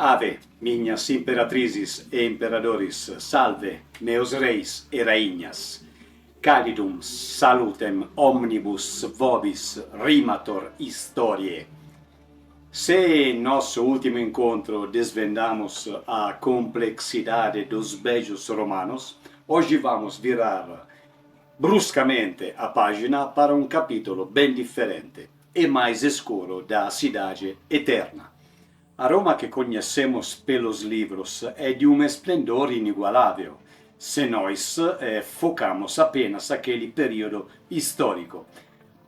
Ave, minhas imperatrizes e imperadores, salve, meus reis e rainhas. Calidum salutem omnibus vobis rimator historiae. Se em nosso último encontro desvendamos a complexidade dos beijos romanos, hoje vamos virar bruscamente a página para um capítulo bem diferente e mais escuro da cidade eterna. A Roma que conhecemos pelos livros é de um esplendor inigualável, se nós focamos apenas aquele período histórico.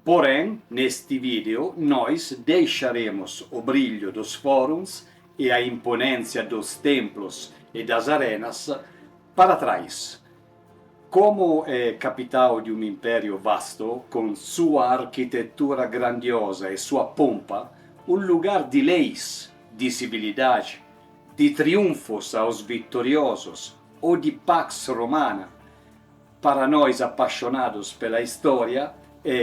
Porém, neste vídeo, nós deixaremos o brilho dos fóruns e a imponência dos templos e das arenas para trás. Como é capital de um império vasto, com sua arquitetura grandiosa e sua pompa, um lugar de leis, de civilidade, de triunfos aos vitoriosos ou de pax romana, para nós apaixonados pela história,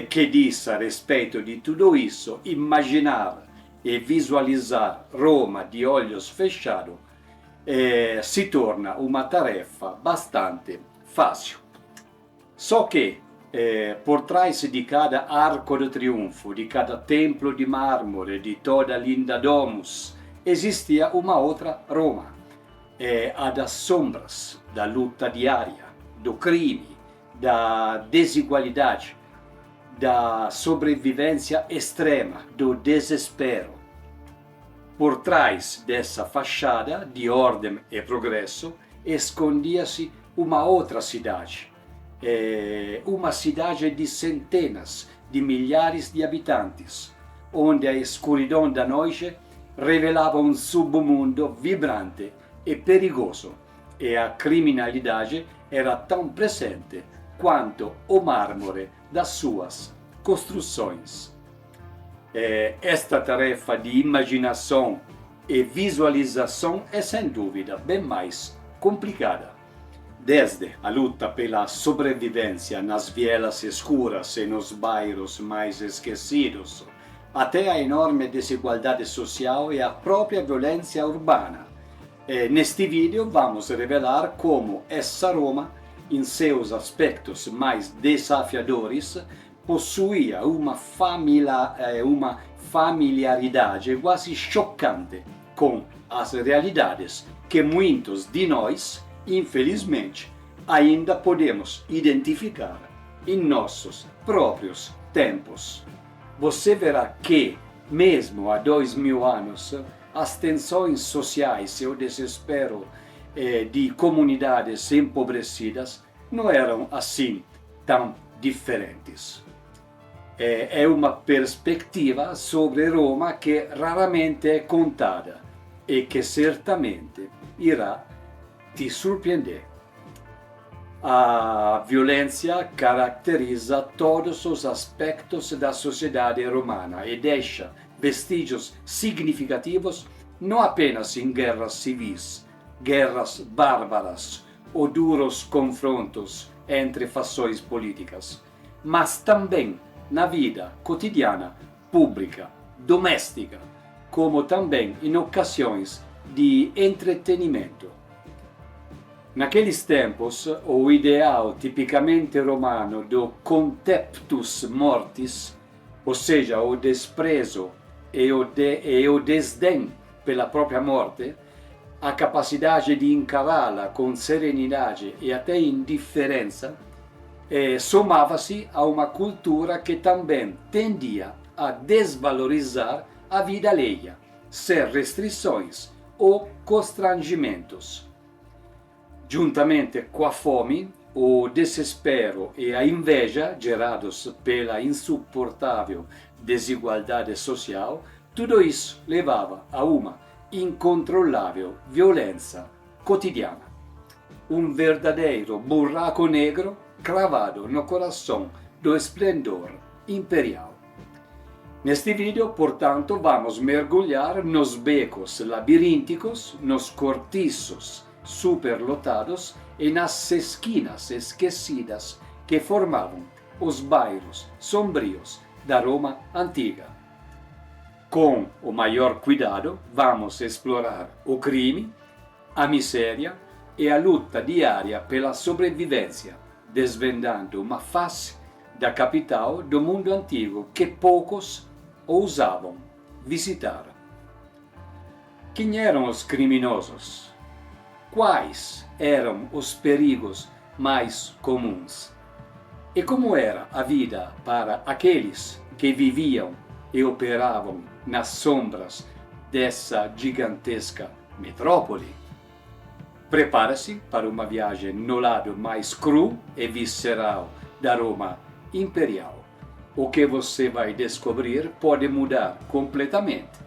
que diz a respeito de tudo isso, imaginar e visualizar Roma de olhos fechados se torna uma tarefa bastante fácil. Só que, por trás de cada arco de triunfo, de cada templo de mármore, de toda linda domus, existia uma outra Roma, a das sombras, da luta diária, do crime, da desigualdade, da sobrevivência extrema, do desespero. Por trás dessa fachada de ordem e progresso, escondia-se uma outra cidade, uma cidade de centenas de milhares de habitantes, onde a escuridão da noite revelava um submundo vibrante e perigoso, e a criminalidade era tão presente quanto o mármore das suas construções. Esta tarefa de imaginação e visualização é sem dúvida bem mais complicada. Desde a luta pela sobrevivência nas vielas escuras e nos bairros mais esquecidos, até a enorme desigualdade social e a própria violência urbana. Neste vídeo vamos revelar como essa Roma, em seus aspectos mais desafiadores, possuía uma familiaridade quase chocante com as realidades que muitos de nós, infelizmente, ainda podemos identificar em nossos próprios tempos. Você verá que, mesmo há 2000 anos, as tensões sociais e o desespero de comunidades empobrecidas não eram assim tão diferentes. É uma perspectiva sobre Roma que raramente é contada e que certamente irá te surpreender. A violência caracteriza todos os aspectos da sociedade romana e deixa vestígios significativos não apenas em guerras civis, guerras bárbaras ou duros confrontos entre fações políticas, mas também na vida cotidiana, pública, doméstica, como também em ocasiões de entretenimento. Naqueles tempos, o ideal tipicamente romano do contemptus mortis, ou seja, o desprezo e o desdém pela própria morte, a capacidade de encará-la com serenidade e até indiferença, somava-se a uma cultura que também tendia a desvalorizar a vida alheia, sem restrições ou constrangimentos. Juntamente com a fome, o desespero e a inveja gerados pela insuportável desigualdade social, tudo isso levava a uma incontrolável violência cotidiana. Um verdadeiro buraco negro cravado no coração do esplendor imperial. Neste vídeo, portanto, vamos mergulhar nos becos labirínticos, nos cortiços superlotados e nas esquinas esquecidas que formavam os bairros sombrios da Roma antiga. Com o maior cuidado, vamos explorar o crime, a miséria e a luta diária pela sobrevivência, desvendando uma face da capital do mundo antigo que poucos ousavam visitar. Quem eram os criminosos? Quais eram os perigos mais comuns? E como era a vida para aqueles que viviam e operavam nas sombras dessa gigantesca metrópole? Prepare-se para uma viagem no lado mais cru e visceral da Roma imperial. O que você vai descobrir pode mudar completamente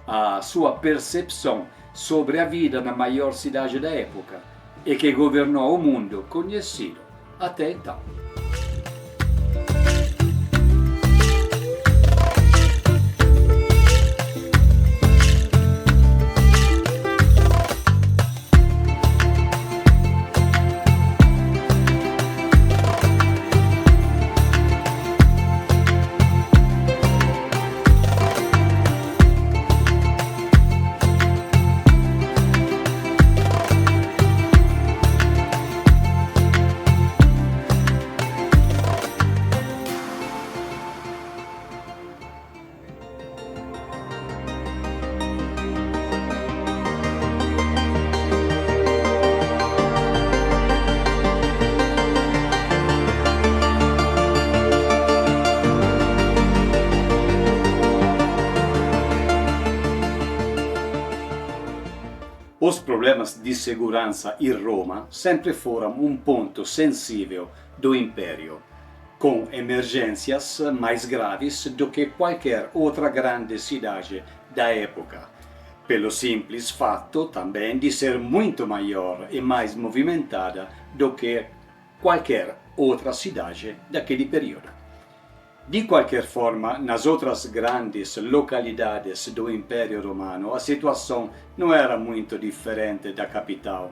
a sua percepção sobre a vida na maior cidade da época e que governou o mundo conhecido até então. Os problemas de segurança em Roma sempre foram um ponto sensível do Império, com emergências mais graves do que qualquer outra grande cidade da época, pelo simples fato também de ser muito maior e mais movimentada do que qualquer outra cidade daquele período. De qualquer forma, nas outras grandes localidades do Império Romano, a situação não era muito diferente da capital.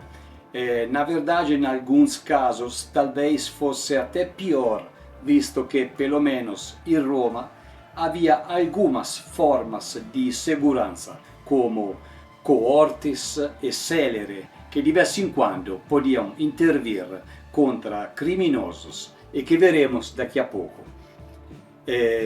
Na verdade, em alguns casos, talvez fosse até pior, visto que, pelo menos em Roma, havia algumas formas de segurança, como coortes e celere, que de vez em quando podiam intervir contra criminosos e que veremos daqui a pouco.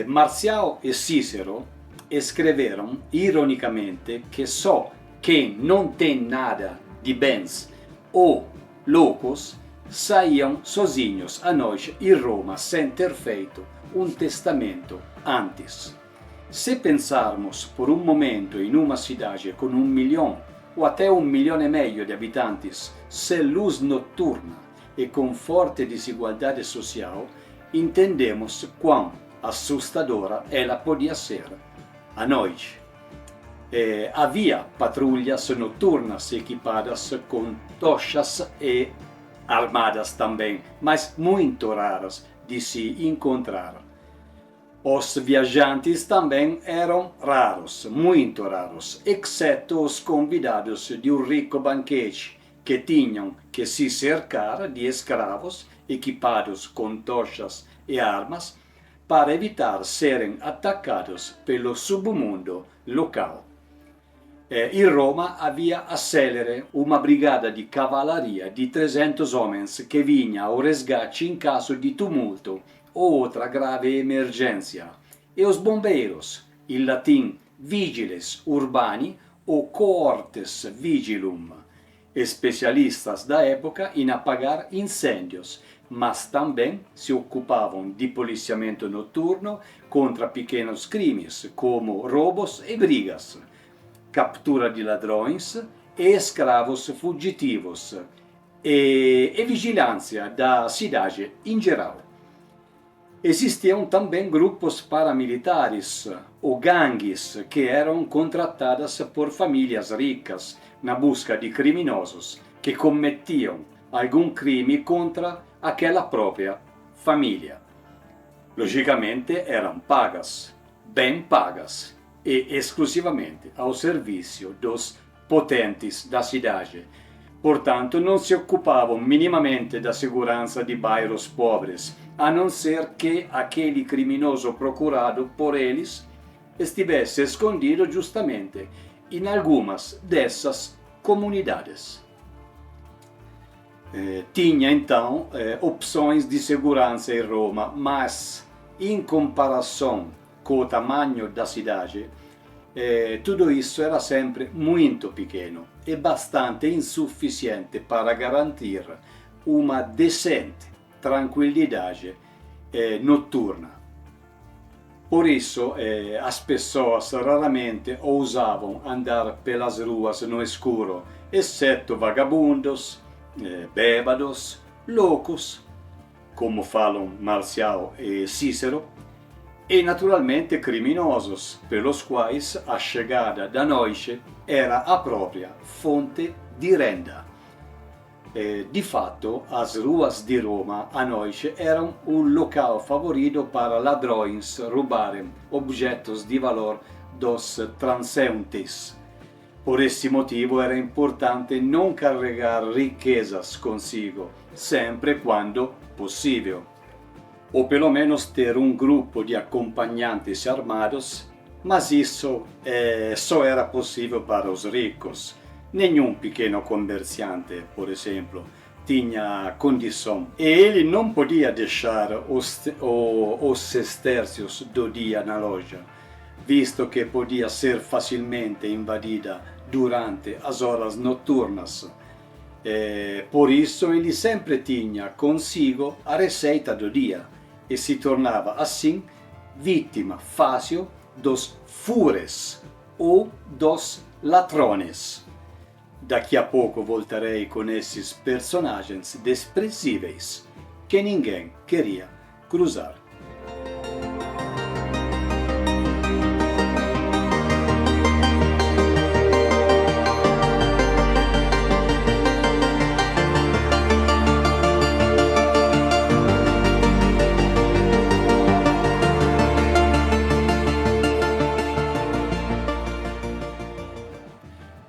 Marcial e Cícero escreveram ironicamente que só quem não tem nada de bens ou loucos saíam sozinhos à noite em Roma sem ter feito um testamento antes. Se pensarmos por um momento em uma cidade com 1 milhão ou até 1,5 milhão de habitantes, sem luz noturna e com forte desigualdade social, entendemos quão assustadora ela podia ser à noite. Havia patrulhas noturnas equipadas com tochas e armadas também, mas muito raras de se encontrar. Os viajantes também eram raros, muito raros, exceto os convidados de um rico banquete, que tinham que se cercar de escravos equipados com tochas e armas, para evitar serem atacados pelo submundo local. Em Roma havia a Celere, uma brigada de cavalaria de 300 homens que vinha ao resgate em caso de tumulto ou outra grave emergência, e os bombeiros, em latim vigiles urbani ou cohortes vigilum, especialistas da época em apagar incêndios, mas também se ocupavam de policiamento noturno contra pequenos crimes, como roubos e brigas, captura de ladrões e escravos fugitivos, e vigilância da cidade em geral. Existiam também grupos paramilitares, ou gangues, que eram contratadas por famílias ricas na busca de criminosos que cometiam algum crime contra aquela própria família. Logicamente eram pagas, bem pagas, e exclusivamente ao serviço dos potentes da cidade. Portanto, não se ocupavam minimamente da segurança de bairros pobres, a não ser que aquele criminoso procurado por eles estivesse escondido justamente em algumas dessas comunidades. Tinha então opções de segurança em Roma, mas em comparação com o tamanho da cidade, tudo isso era sempre muito pequeno e bastante insuficiente para garantir uma decente tranquilidade noturna. Por isso, as pessoas raramente ousavam andar pelas ruas no escuro, exceto vagabundos, bêbados, loucos, como falam Marcial e Cícero, e naturalmente criminosos, pelos quais a chegada da noite era a própria fonte de renda. De fato, as ruas de Roma à noite eram o local favorito para ladrões roubarem objetos de valor dos transeuntes. Por esse motivo era importante não carregar riquezas consigo, sempre quando possível, ou pelo menos ter um grupo de acompanhantes armados, mas isso só era possível para os ricos. Nenhum pequeno comerciante, por exemplo, tinha condição, e ele não podia deixar os sestércios do dia na loja, visto que podia ser facilmente invadida durante as horas noturnas. Por isso ele sempre tinha consigo a receita do dia e se tornava assim vítima fácil dos fures ou dos ladrones. Daqui a pouco voltarei com esses personagens desprezíveis que ninguém queria cruzar.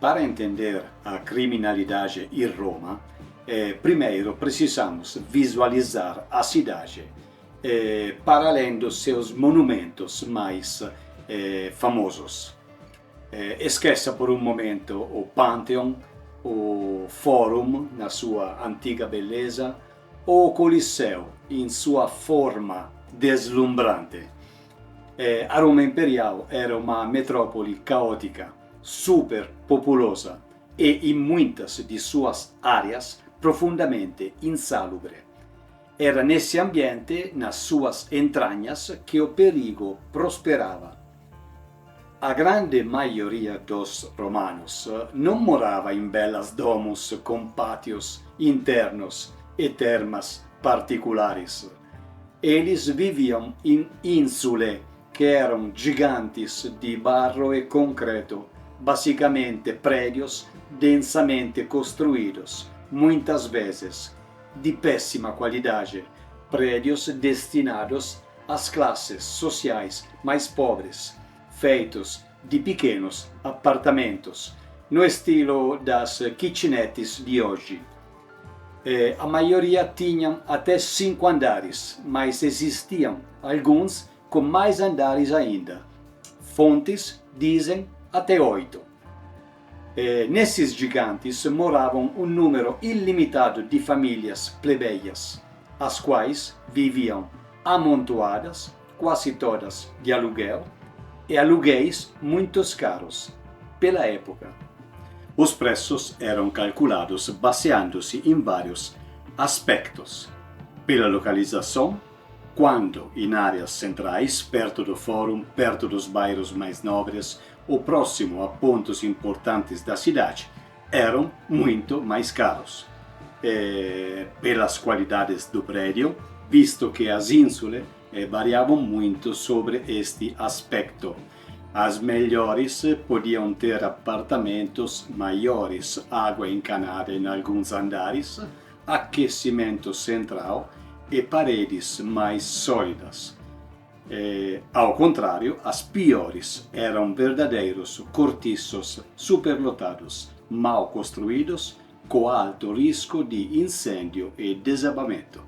Para entender a criminalidade em Roma, primeiro precisamos visualizar a cidade para além dos seus monumentos mais famosos. Esqueça por um momento o Pantheon, o Forum na sua antiga beleza, ou o Coliseu em sua forma deslumbrante. A Roma Imperial era uma metrópole caótica, super populosa e, em muitas de suas áreas, profundamente insalubre. Era nesse ambiente, nas suas entranhas, que o perigo prosperava. A grande maioria dos romanos não morava em belas domus com pátios internos e termas particulares. Eles viviam em insule, que eram gigantes de barro e concreto, basicamente prédios densamente construídos, muitas vezes de péssima qualidade, prédios destinados às classes sociais mais pobres, feitos de pequenos apartamentos, no estilo das kitchenettes de hoje. A maioria tinham até 5 andares, mas existiam alguns com mais andares ainda. Fontes dizem até 8. Nesses gigantes moravam um número ilimitado de famílias plebeias, as quais viviam amontoadas, quase todas de aluguel, e aluguéis muito caros pela época. Os preços eram calculados baseando-se em vários aspectos: pela localização, quando em áreas centrais, perto do fórum, perto dos bairros mais nobres ou próximo a pontos importantes da cidade, eram muito mais caros. Pelas qualidades do prédio, visto que as ínsulas variavam muito sobre este aspecto. As melhores podiam ter apartamentos maiores, água encanada em alguns andares, aquecimento central e paredes mais sólidas. Ao contrário, as piores eram verdadeiros cortiços superlotados, mal construídos, com alto risco de incêndio e desabamento.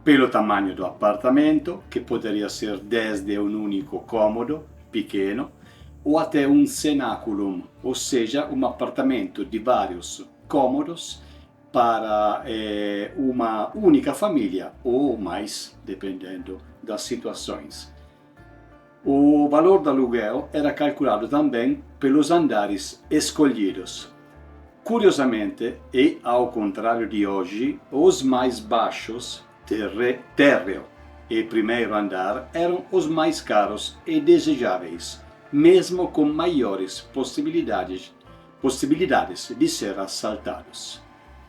pelo tamanho do apartamento, que poderia ser desde um único cômodo pequeno, ou até um cenáculo, ou seja, um apartamento de vários cômodos para uma única família, ou mais, dependendo das situações. O valor do aluguel era calculado também pelos andares escolhidos. Curiosamente, e ao contrário de hoje, os mais baixos, térreo e primeiro andar, eram os mais caros e desejáveis, mesmo com maiores possibilidades de ser assaltados.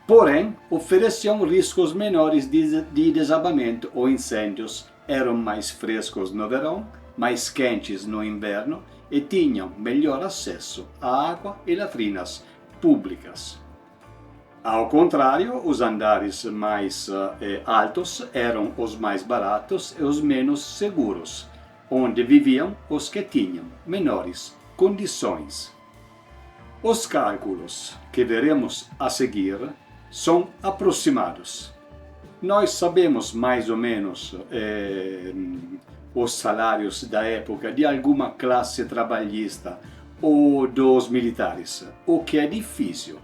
Porém, ofereciam riscos menores de desabamento ou incêndios, eram mais frescos no verão, mais quentes no inverno e tinham melhor acesso à água e latrinas públicas. Ao contrário, os andares mais altos eram os mais baratos e os menos seguros, onde viviam os que tinham menores condições. Os cálculos que veremos a seguir são aproximados. Nós sabemos mais ou menos os salários da época de alguma classe trabalhista ou dos militares. O que é difícil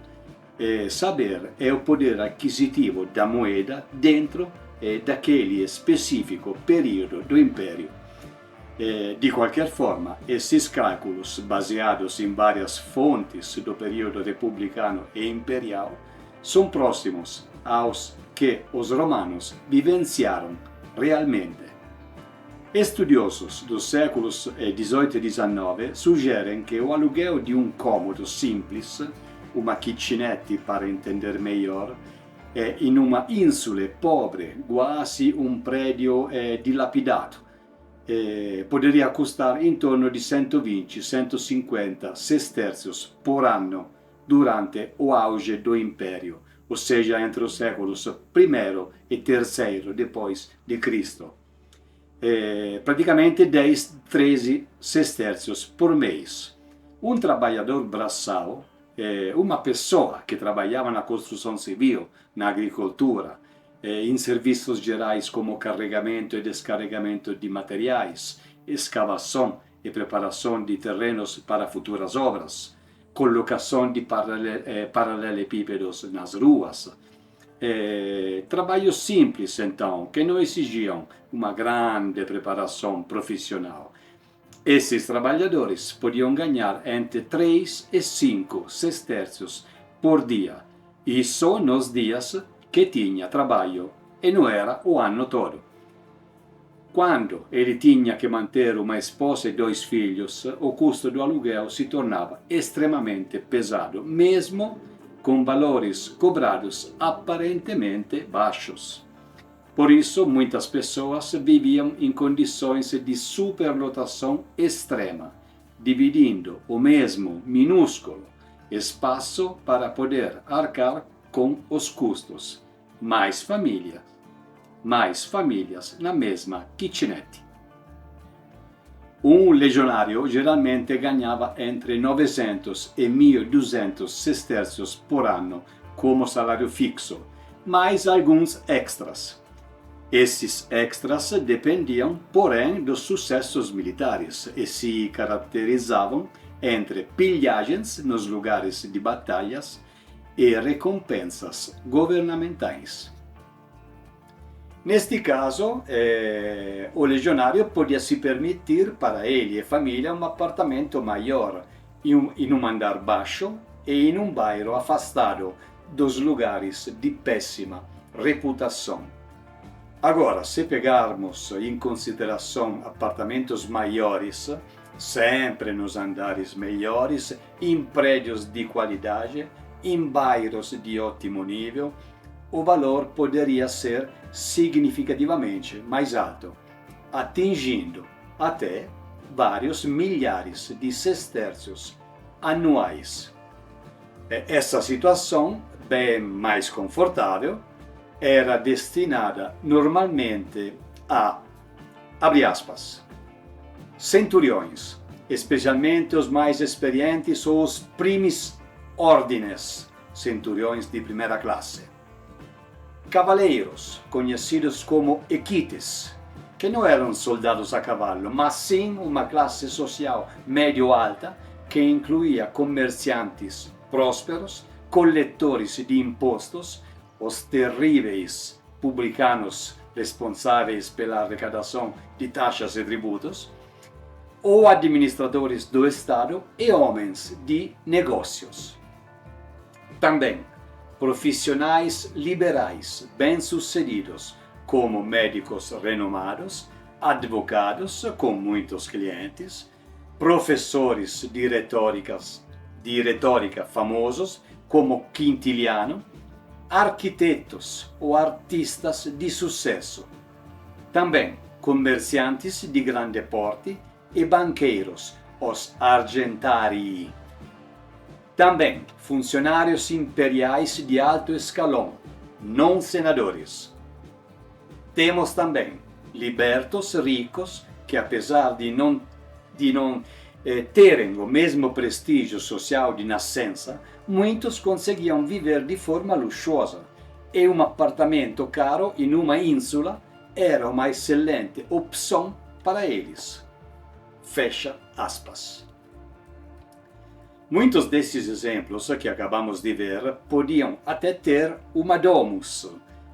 saber é o poder aquisitivo da moeda dentro daquele específico período do Império. De qualquer forma, esses cálculos, baseados em várias fontes do período republicano e imperial, são próximos aos que os romanos vivenciaram realmente. Estudiosos dos séculos XVIII e XIX sugerem que o aluguel de um cômodo simples, uma kitchenette para entender melhor, in uma insula pobre, quasi um prédio dilapidado, poderia custar intorno di 120-150 sestercios por anno durante o auge do Império, ou seja, entre os séculos I e III depois de Cristo. Praticamente 10-13 sestercios por mês. Um trabalhador braçal, uma pessoa que trabalhava na construção civil, na agricultura, em serviços gerais como carregamento e descarregamento de materiais, escavação e preparação de terrenos para futuras obras, colocação de paralelepípedos nas ruas. Trabalhos simples, então, que não exigiam uma grande preparação profissional. Esses trabalhadores podiam ganhar entre 3 e 5 sestercios por dia, isso nos dias que tinha trabalho, e não era o ano todo. Quando ele tinha que manter uma esposa e 2 filhos, o custo do aluguel se tornava extremamente pesado, mesmo com valores cobrados aparentemente baixos. Por isso, muitas pessoas viviam em condições de superlotação extrema, dividindo o mesmo minúsculo espaço para poder arcar com os custos. Mais famílias na mesma kitchenette. Um legionário geralmente ganhava entre 900 e 1.200 sestercios por ano como salário fixo, mais alguns extras. Esses extras dependiam, porém, dos sucessos militares e se caracterizavam entre pilhagens nos lugares de batalhas e recompensas governamentais. Neste caso, o legionário podia se permitir para ele e família um apartamento maior em um andar baixo e em um bairro afastado dos lugares de péssima reputação. Agora, se pegarmos em consideração apartamentos maiores, sempre nos andares melhores, em prédios de qualidade, em bairros de ótimo nível, o valor poderia ser significativamente mais alto, atingindo até vários milhares de sestercios anuais. Essa situação, bem mais confortável, era destinada normalmente a, abre aspas, centuriões, especialmente os mais experientes ou os primis ordines, centuriões de primeira classe, cavaleiros, conhecidos como equites, que não eram soldados a cavalo, mas sim uma classe social médio-alta que incluía comerciantes prósperos, coletores de impostos, os terríveis publicanos responsáveis pela arrecadação de taxas e tributos, ou administradores do Estado e homens de negócios. Também profissionais liberais bem-sucedidos, como médicos renomados, advogados com muitos clientes, professores de retórica famosos, como Quintiliano, arquitetos ou artistas de sucesso. Também comerciantes de grande porte e banqueiros, os argentarii. Também funcionários imperiais de alto escalão, não senadores. Temos também libertos ricos que, apesar de não terem o mesmo prestígio social de nascença, muitos conseguiam viver de forma luxuosa e um apartamento caro em uma ínsula era uma excelente opção para eles. Fecha aspas. Muitos desses exemplos que acabamos de ver podiam até ter uma domus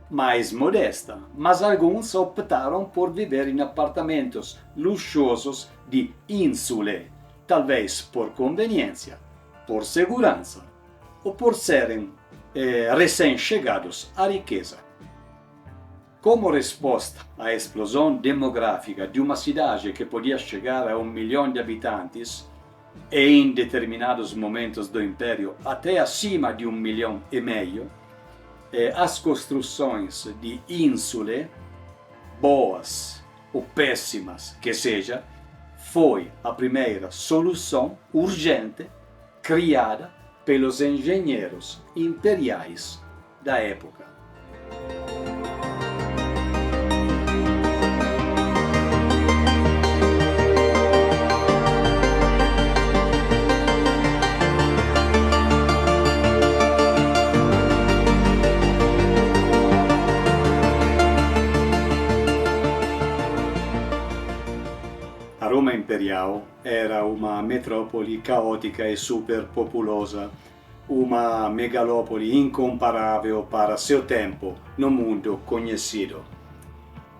mais modesta, mas alguns optaram por viver em apartamentos luxuosos de ínsule, talvez por conveniência, por segurança ou por serem recém-chegados à riqueza. Como resposta à explosão demográfica de uma cidade que podia chegar a 1 milhão de habitantes, e em determinados momentos do Império até acima de 1,5 milhão, as construções de ínsule, boas ou péssimas que seja, foi a primeira solução urgente criada pelos engenheiros imperiais da época. A Roma imperial era uma metrópole caótica e superpopulosa, uma megalópole incomparável para seu tempo no mundo conhecido.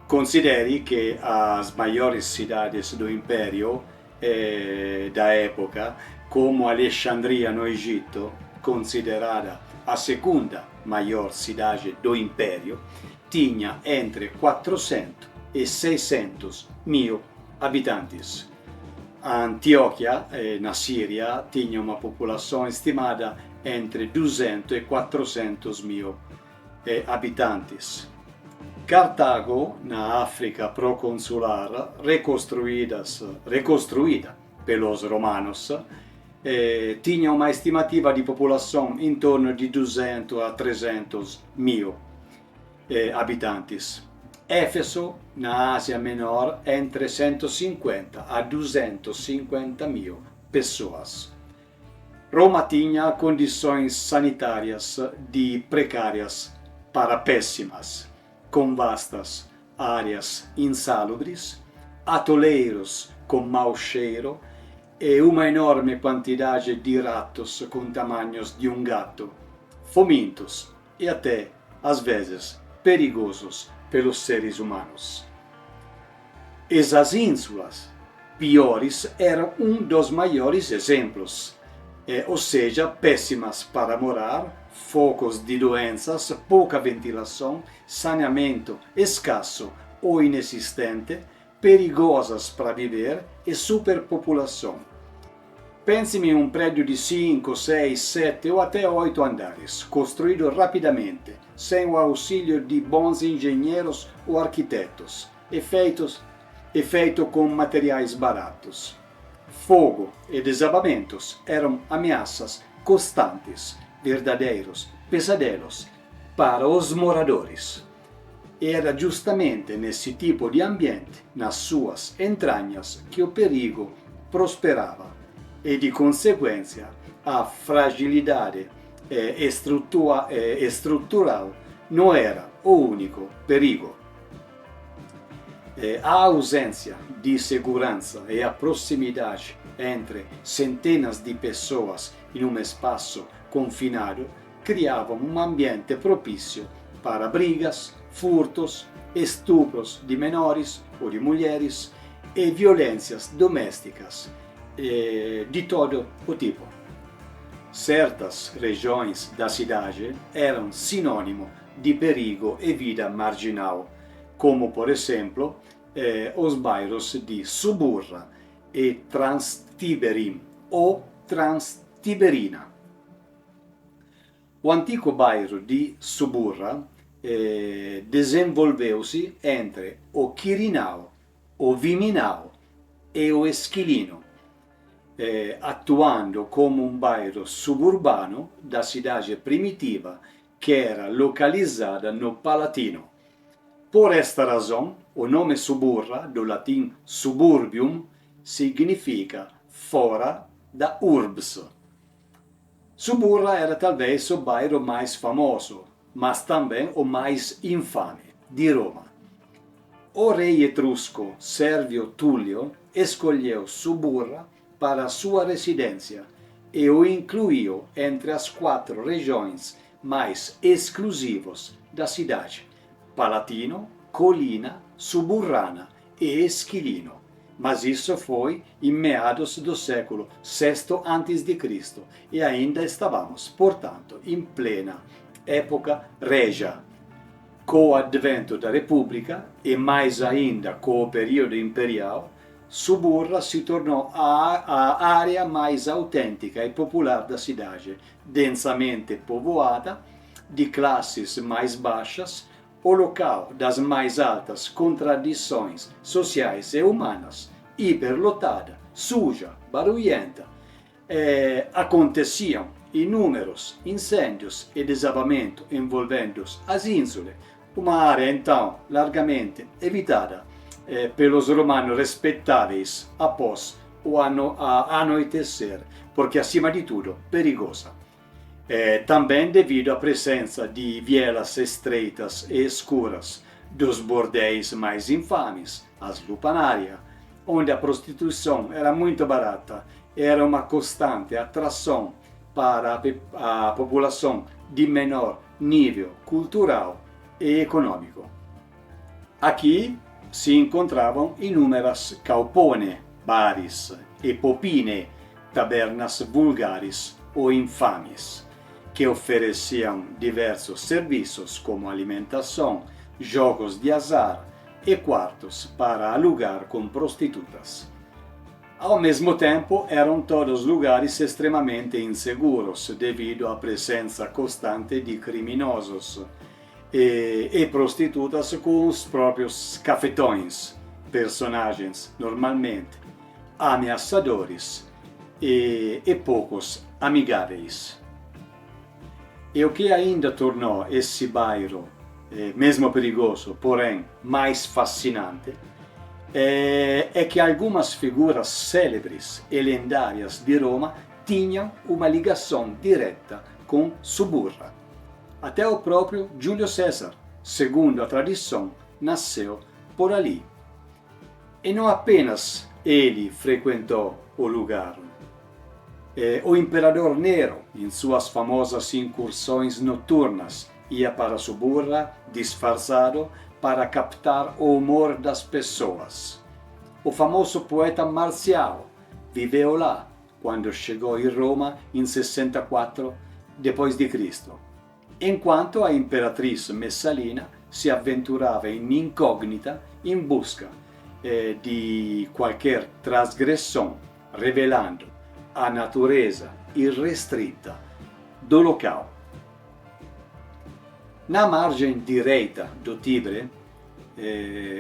Considere que as maiores cidades do Império da época, como Alexandria no Egito, considerada a segunda maior cidade do Império, tinha entre 400 e 600 mil habitantes. A Antioquia, na Síria, tinha uma população estimada entre 200 e 400 mil habitantes. Cartago, na África proconsular, reconstruída pelos romanos, tinha uma estimativa de população em torno de 200 a 300 mil habitantes. Éfeso, na Ásia Menor, entre 150 a 250 mil pessoas. Roma tinha condições sanitárias de precárias para péssimas, com vastas áreas insalubres, atoleiros com mau cheiro e uma enorme quantidade de ratos com tamanhos de um gato, famintos e até, às vezes, perigosos pelos seres humanos. Essas ínsulas piores eram um dos maiores exemplos, ou seja, péssimas para morar, focos de doenças, pouca ventilação, saneamento escasso ou inexistente, perigosas para viver e superpopulação. Pense-me em um prédio de 5, 6, 7 ou até 8 andares, construído rapidamente, sem o auxílio de bons engenheiros ou arquitetos, e feito com materiais baratos. Fogo e desabamentos eram ameaças constantes, verdadeiros pesadelos para os moradores. Era justamente nesse tipo de ambiente, nas suas entranhas, que o perigo prosperava e, de consequência, a fragilidade estrutural não era o único perigo. A ausência de segurança e a proximidade entre centenas de pessoas em um espaço confinado criavam um ambiente propício para brigas, furtos, estupros de menores ou de mulheres e violências domésticas de todo o tipo. Certas regiões da cidade eram sinônimo de perigo e vida marginal, como por exemplo os bairros de Suburra e Transtiberim ou Transtiberina. O antigo bairro de Suburra desenvolveu-se entre o Quirinal, o Viminal e o Esquilino, atuando como um bairro suburbano da cidade primitiva que era localizada no Palatino. Por esta razão, o nome Suburra, do latim suburbium, significa fora da urbs. Suburra era talvez o bairro mais famoso, mas também o mais infame de Roma. O rei etrusco Servio Tullio escolheu Suburra para sua residência e o incluiu entre as 4 regiões mais exclusivas da cidade: Palatino, Colina, Suburrana e Esquilino. Mas isso foi em meados do século VI a.C. e ainda estávamos, portanto, em plena época régia. Com o advento da República e mais ainda com o período imperial, Suburra se tornou a área mais autêntica e popular da cidade, densamente povoada, de classes mais baixas, o local das mais altas contradições sociais e humanas, hiperlotada, suja, barulhenta. Aconteciam inúmeros incêndios e desabamento envolvendo as insule, uma área então largamente evitada pelos romanos respeitáveis após o anoitecer, porque acima de tudo perigosa. Também devido à presença de vielas estreitas e escuras, dos bordéis mais infames, as lupanárias, onde a prostituição era muito barata, era uma constante atração para a população de menor nível cultural e econômico. Aqui se encontravam inúmeras caupone, bares e popine, tabernas vulgares ou infames, que ofereciam diversos serviços como alimentação, jogos de azar e quartos para alugar com prostitutas. Ao mesmo tempo, eram todos lugares extremamente inseguros devido à presença constante de criminosos e prostitutas com os próprios cafetões, personagens normalmente ameaçadores e poucos amigáveis. E o que ainda tornou esse bairro, mesmo perigoso, porém mais fascinante, é que algumas figuras célebres e lendárias de Roma tinham uma ligação direta com Suburra. Até o próprio Júlio César, segundo a tradição, nasceu por ali. E não apenas ele frequentou o lugar. O imperador Nero, em suas famosas incursões noturnas, ia para Suburra disfarçado para captar o humor das pessoas. O famoso poeta Marcial viveu lá quando chegou em Roma em 64 d.C., enquanto a imperatriz Messalina se aventurava em incógnita em busca de qualquer transgressão, revelando a natureza irrestrita do local. Na margem direita do Tibre,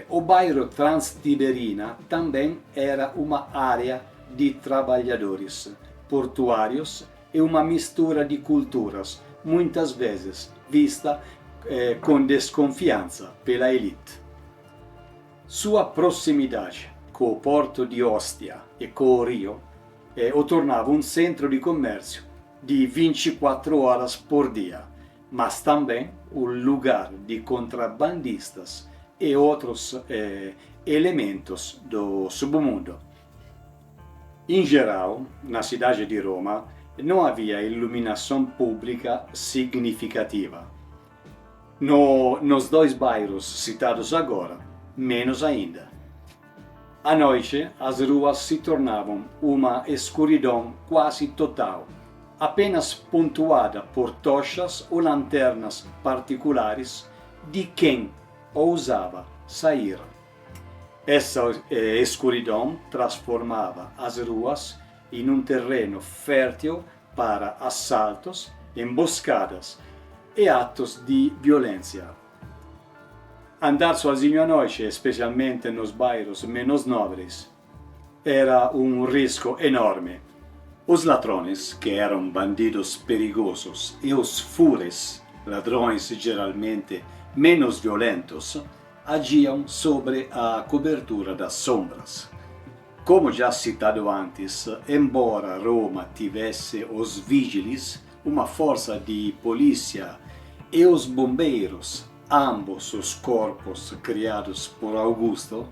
o bairro Transtiberina também era uma área de trabalhadores portuários e uma mistura de culturas, muitas vezes vista com desconfiança pela elite. Sua proximidade com o porto de Ostia e com o Rio o tornava um centro de comércio de 24 horas por dia, mas também un lugar de contrabandistas e outros elementos do submundo. Em geral, na cidade de Roma, não havia iluminação pública significativa. Nos dois bairros citados agora, menos ainda. À noite, as ruas se tornavam uma escuridão quase total, apenas pontuada por tochas ou lanternas particulares de quem ousava sair. Essa escuridão transformava as ruas em um terreno fértil para assaltos, emboscadas e atos de violência. Andar sozinho à noite, especialmente nos bairros menos nobres, era um risco enorme. Os ladrões, que eram bandidos perigosos, e os fures, ladrões geralmente menos violentos, agiam sobre a cobertura das sombras. Como já citado antes, embora Roma tivesse os vigiles, uma força de polícia, e os bombeiros, ambos os corpos criados por Augusto,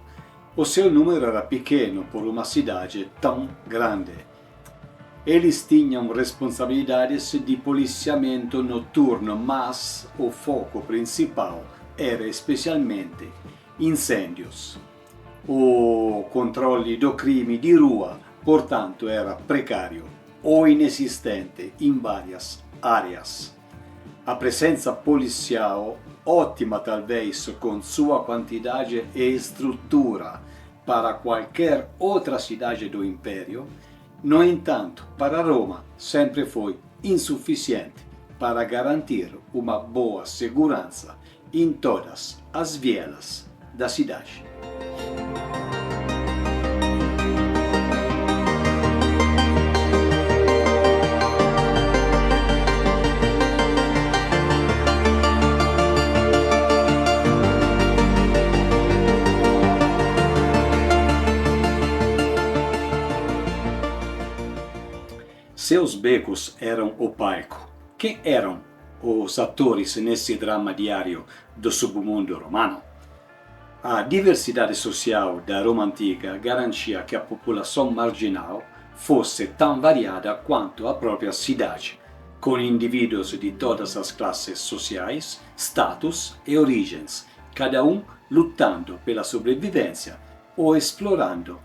o seu número era pequeno por uma cidade tão grande. Eles tinham responsabilidades de policiamento noturno, mas o foco principal era especialmente incêndios. O controle do crime de rua, portanto, era precário ou inexistente em várias áreas. A presença policial, ótima talvez com sua quantidade e estrutura para qualquer outra cidade do Império, no entanto, para Roma sempre foi insuficiente para garantir uma boa segurança em todas as vielas da cidade. Seus becos eram o palco. Quem eram os atores nesse drama diário do submundo romano? A diversidade social da Roma antiga garantia que a população marginal fosse tão variada quanto a própria cidade, com indivíduos de todas as classes sociais, status e origens, cada um lutando pela sobrevivência ou explorando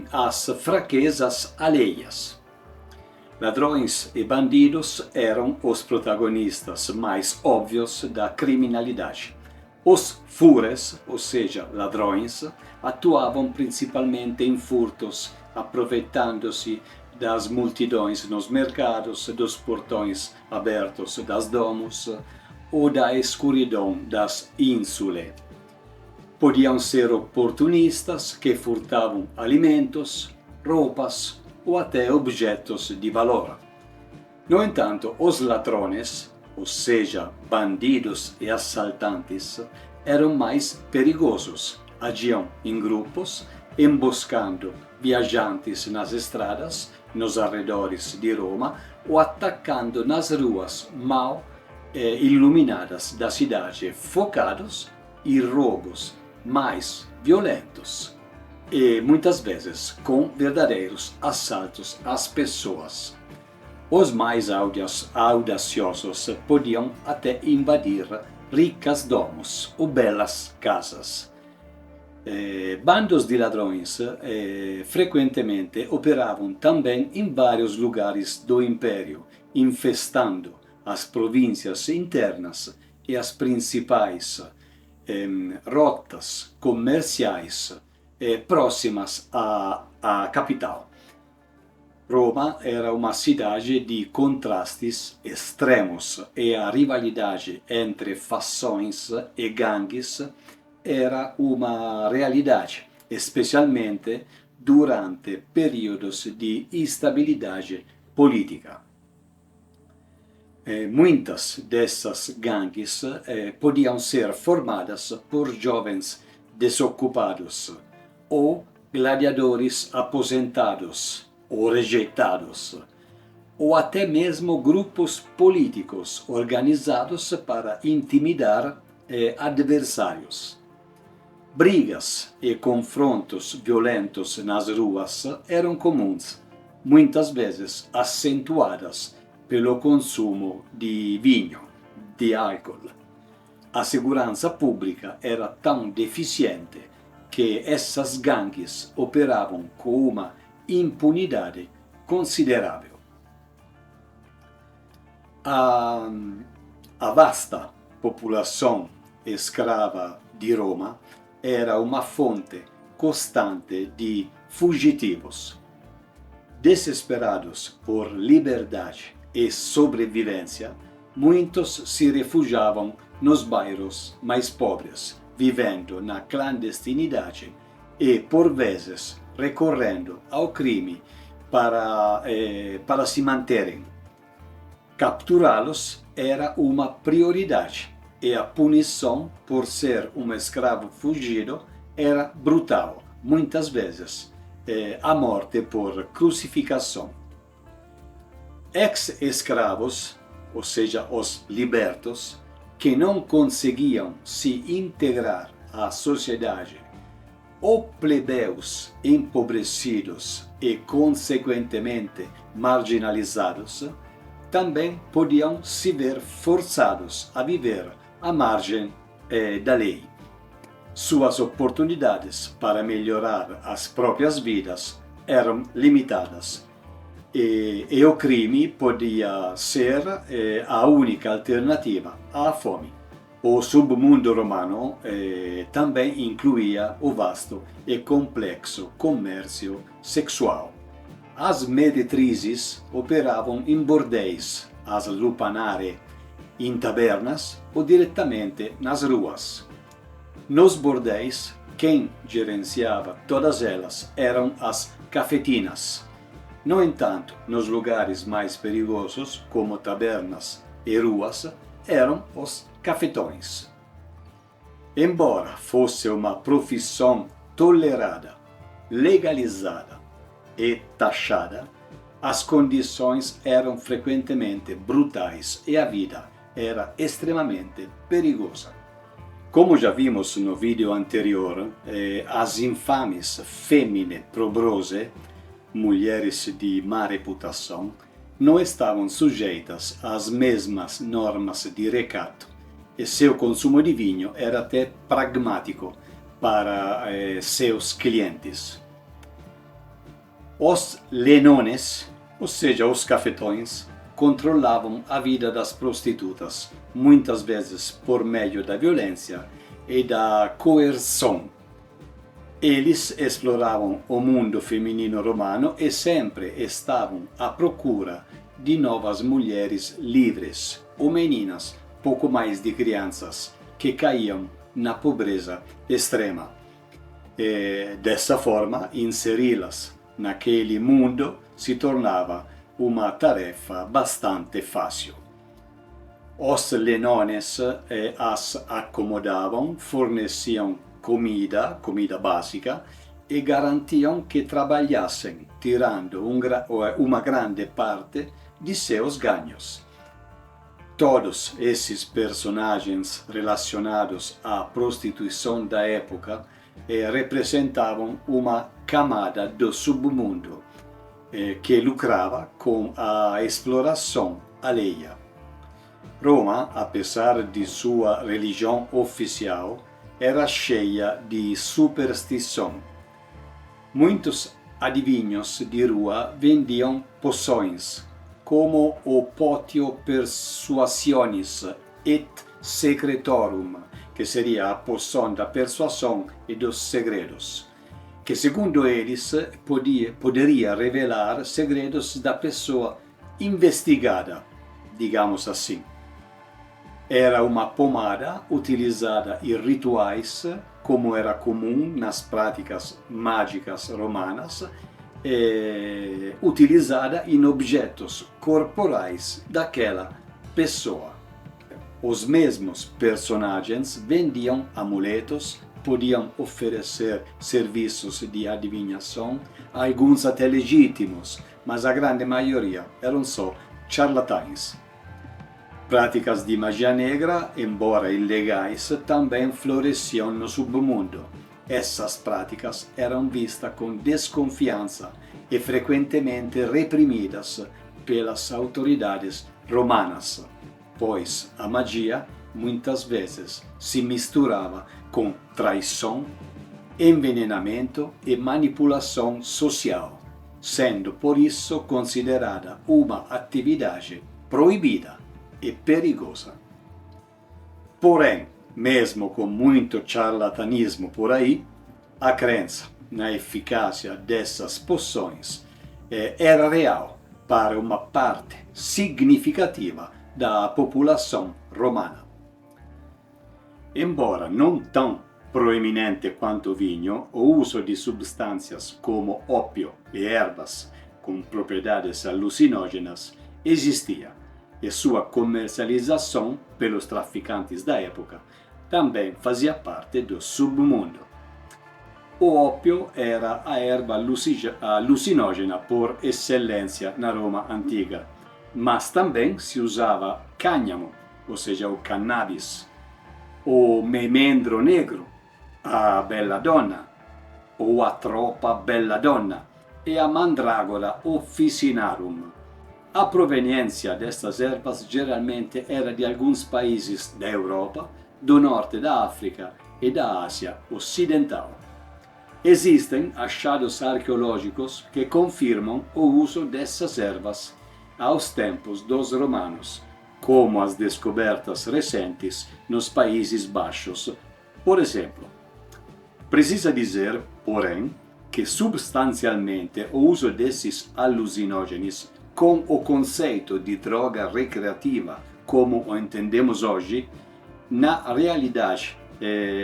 as fraquezas alheias. Ladrões e bandidos eram os protagonistas mais óbvios da criminalidade. Os fures, ou seja, ladrões, atuavam principalmente em furtos, aproveitando-se das multidões nos mercados, dos portões abertos das domos ou da escuridão das insule. Podiam ser oportunistas que furtavam alimentos, roupas ou até objetos de valor. No entanto, os ladrões, ou seja, bandidos e assaltantes, eram mais perigosos. Agiam em grupos, emboscando viajantes nas estradas, nos arredores de Roma, ou atacando nas ruas mal iluminadas da cidade, focados em roubos mais violentos e muitas vezes com verdadeiros assaltos às pessoas. Os mais audaciosos podiam até invadir ricas domos ou belas casas. Bandos de ladrões frequentemente operavam também em vários lugares do Império, infestando as províncias internas e as principais rotas comerciais próximas à capital. Roma era uma cidade de contrastes extremos e a rivalidade entre fações e gangues era uma realidade, especialmente durante períodos de instabilidade política. Muitas dessas gangues podiam ser formadas por jovens desocupados ou gladiadores aposentados ou rejeitados, ou até mesmo grupos políticos organizados para intimidar adversários. Brigas e confrontos violentos nas ruas eram comuns, muitas vezes acentuadas pelo consumo de vinho, de álcool. A segurança pública era tão deficiente que essas gangues operavam com uma impunidade considerável. A vasta população escrava de Roma era uma fonte constante de fugitivos. Desesperados por liberdade e sobrevivência, muitos se refugiavam nos bairros mais pobres, vivendo na clandestinidade e, por vezes, recorrendo ao crime para se manterem. Capturá-los era uma prioridade e a punição por ser um escravo fugido era brutal, muitas vezes a morte por crucificação. Ex-escravos, ou seja, os libertos, que não conseguiam se integrar à sociedade, ou plebeus empobrecidos e, consequentemente, marginalizados, também podiam se ver forçados a viver à margem da lei. Suas oportunidades para melhorar as próprias vidas eram limitadas e o crime podia ser a única alternativa à fome. O submundo romano também incluía o vasto e complexo comércio sexual. As meretrizes operavam em bordéis, as lupanare em tabernas ou diretamente nas ruas. Nos bordéis, quem gerenciava todas elas eram as cafetinas. No entanto, nos lugares mais perigosos, como tabernas e ruas, eram os cafetões. Embora fosse uma profissão tolerada, legalizada e taxada, as condições eram frequentemente brutais e a vida era extremamente perigosa. Como já vimos no vídeo anterior, as infames femmine probrose, mulheres de má reputação, não estavam sujeitas às mesmas normas de recato e seu consumo de vinho era até pragmático para seus clientes. Os lenones, ou seja, os cafetões, controlavam a vida das prostitutas, muitas vezes por meio da violência e da coerção. Eles exploravam o mundo feminino romano e sempre estavam à procura de novas mulheres livres ou meninas, pouco mais de crianças, que caíam na pobreza extrema. E, dessa forma, inseri-las naquele mundo se tornava uma tarefa bastante fácil. Os lenones as acomodavam, forneciam comida básica e garantiam que trabalhassem, tirando uma grande parte de seus ganhos. Todos esses personagens relacionados à prostituição da época representavam uma camada do submundo que lucrava com a exploração alheia. Roma, apesar de sua religião oficial, era cheia de superstição. Muitos adivinhos de rua vendiam poções, como o potio persuasionis et secretorum, que seria a poção da persuasão e dos segredos, que segundo eles poderia revelar segredos da pessoa investigada, digamos assim. Era uma pomada utilizada em rituais, como era comum nas práticas mágicas romanas, utilizada em objetos corporais daquela pessoa. Os mesmos personagens vendiam amuletos, podiam oferecer serviços de adivinhação, alguns até legítimos, mas a grande maioria eram só charlatães. Práticas de magia negra, embora ilegais, também floresciam no submundo. Essas práticas eram vistas com desconfiança e frequentemente reprimidas pelas autoridades romanas, pois a magia muitas vezes se misturava com traição, envenenamento e manipulação social, sendo por isso considerada uma atividade proibida e perigosa. Porém, mesmo com muito charlatanismo por aí, a crença na eficácia dessas poções era real para uma parte significativa da população romana. Embora não tão proeminente quanto o vinho, o uso de substâncias como ópio e ervas com propriedades alucinógenas existia, e sua comercialização pelos traficantes da época também fazia parte do submundo. O ópio era a erva alucinógena por excelência na Roma antiga, mas também se usava cânhamo, ou seja, o cannabis, o memendro negro, a belladonna, ou a troppa belladonna, e a mandragola officinarum. A proveniência destas ervas geralmente era de alguns países da Europa, do norte da África e da Ásia Ocidental. Existem achados arqueológicos que confirmam o uso dessas ervas aos tempos dos romanos, como as descobertas recentes nos Países Baixos, por exemplo. Precisa dizer, porém, que substancialmente o uso desses alucinógenos com o conceito de droga recreativa como o entendemos hoje, na realidade,